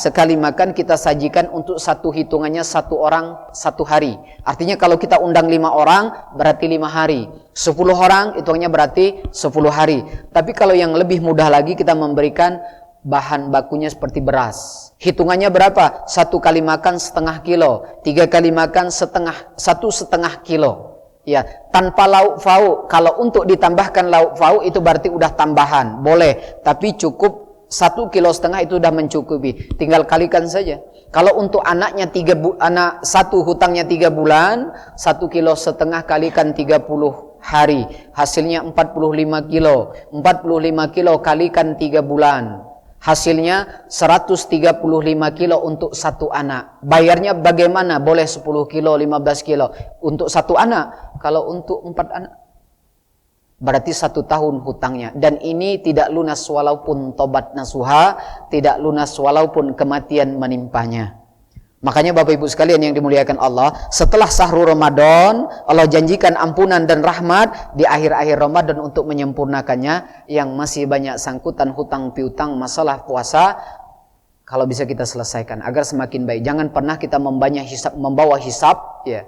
kita sajikan untuk hitungannya 1 orang 1 hari. Artinya kalau kita undang 5 orang berarti 5 hari. 10 orang hitungannya berarti 10 hari. Tapi kalau yang lebih mudah lagi, kita memberikan bahan bakunya seperti beras. Hitungannya berapa? 1 kali makan setengah kilo, 3 kali makan 1,5 kilo. Ya, tanpa lauk pauk. Kalau untuk ditambahkan lauk pauk itu berarti udah tambahan, boleh. Tapi cukup 1,5 kilo itu sudah mencukupi. Tinggal kalikan saja. Kalau untuk anaknya anak 1 hutangnya 3 bulan, 1,5 kilo kalikan 30 hari. Hasilnya 45 kilo. 45 kilo kalikan 3 bulan. Hasilnya 135 kilo untuk 1 anak. Bayarnya bagaimana? Boleh 10 kilo, 15 kilo. Untuk 1 anak. Kalau untuk 4 anak, berarti 1 tahun hutangnya. Dan ini tidak lunas walaupun tobat nasuha, tidak lunas walaupun kematian menimpanya. Makanya Bapak Ibu sekalian yang dimuliakan Allah, setelah sahur Ramadan, Allah janjikan ampunan dan rahmat di akhir-akhir Ramadan untuk menyempurnakannya. Yang masih banyak sangkutan hutang piutang masalah puasa, kalau bisa kita selesaikan agar semakin baik. Jangan pernah kita membawa hisab, ya,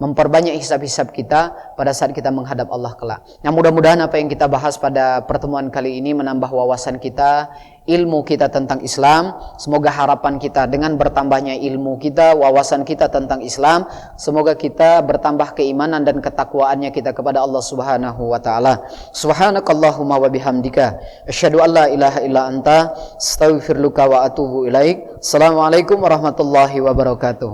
memperbanyak hisab-hisab kita pada saat kita menghadap Allah kelak. Nah, mudah-mudahan apa yang kita bahas pada pertemuan kali ini menambah wawasan kita, ilmu kita tentang Islam. Semoga harapan kita dengan bertambahnya ilmu kita, wawasan kita tentang Islam, semoga kita bertambah keimanan dan ketakwaannya kita kepada Allah Subhanahu wa taala. Subhanakallahumma wa bihamdika asyhadu an la ilaha illa anta astaghfiruka wa atubu ilaik. Assalamualaikum warahmatullahi wabarakatuh.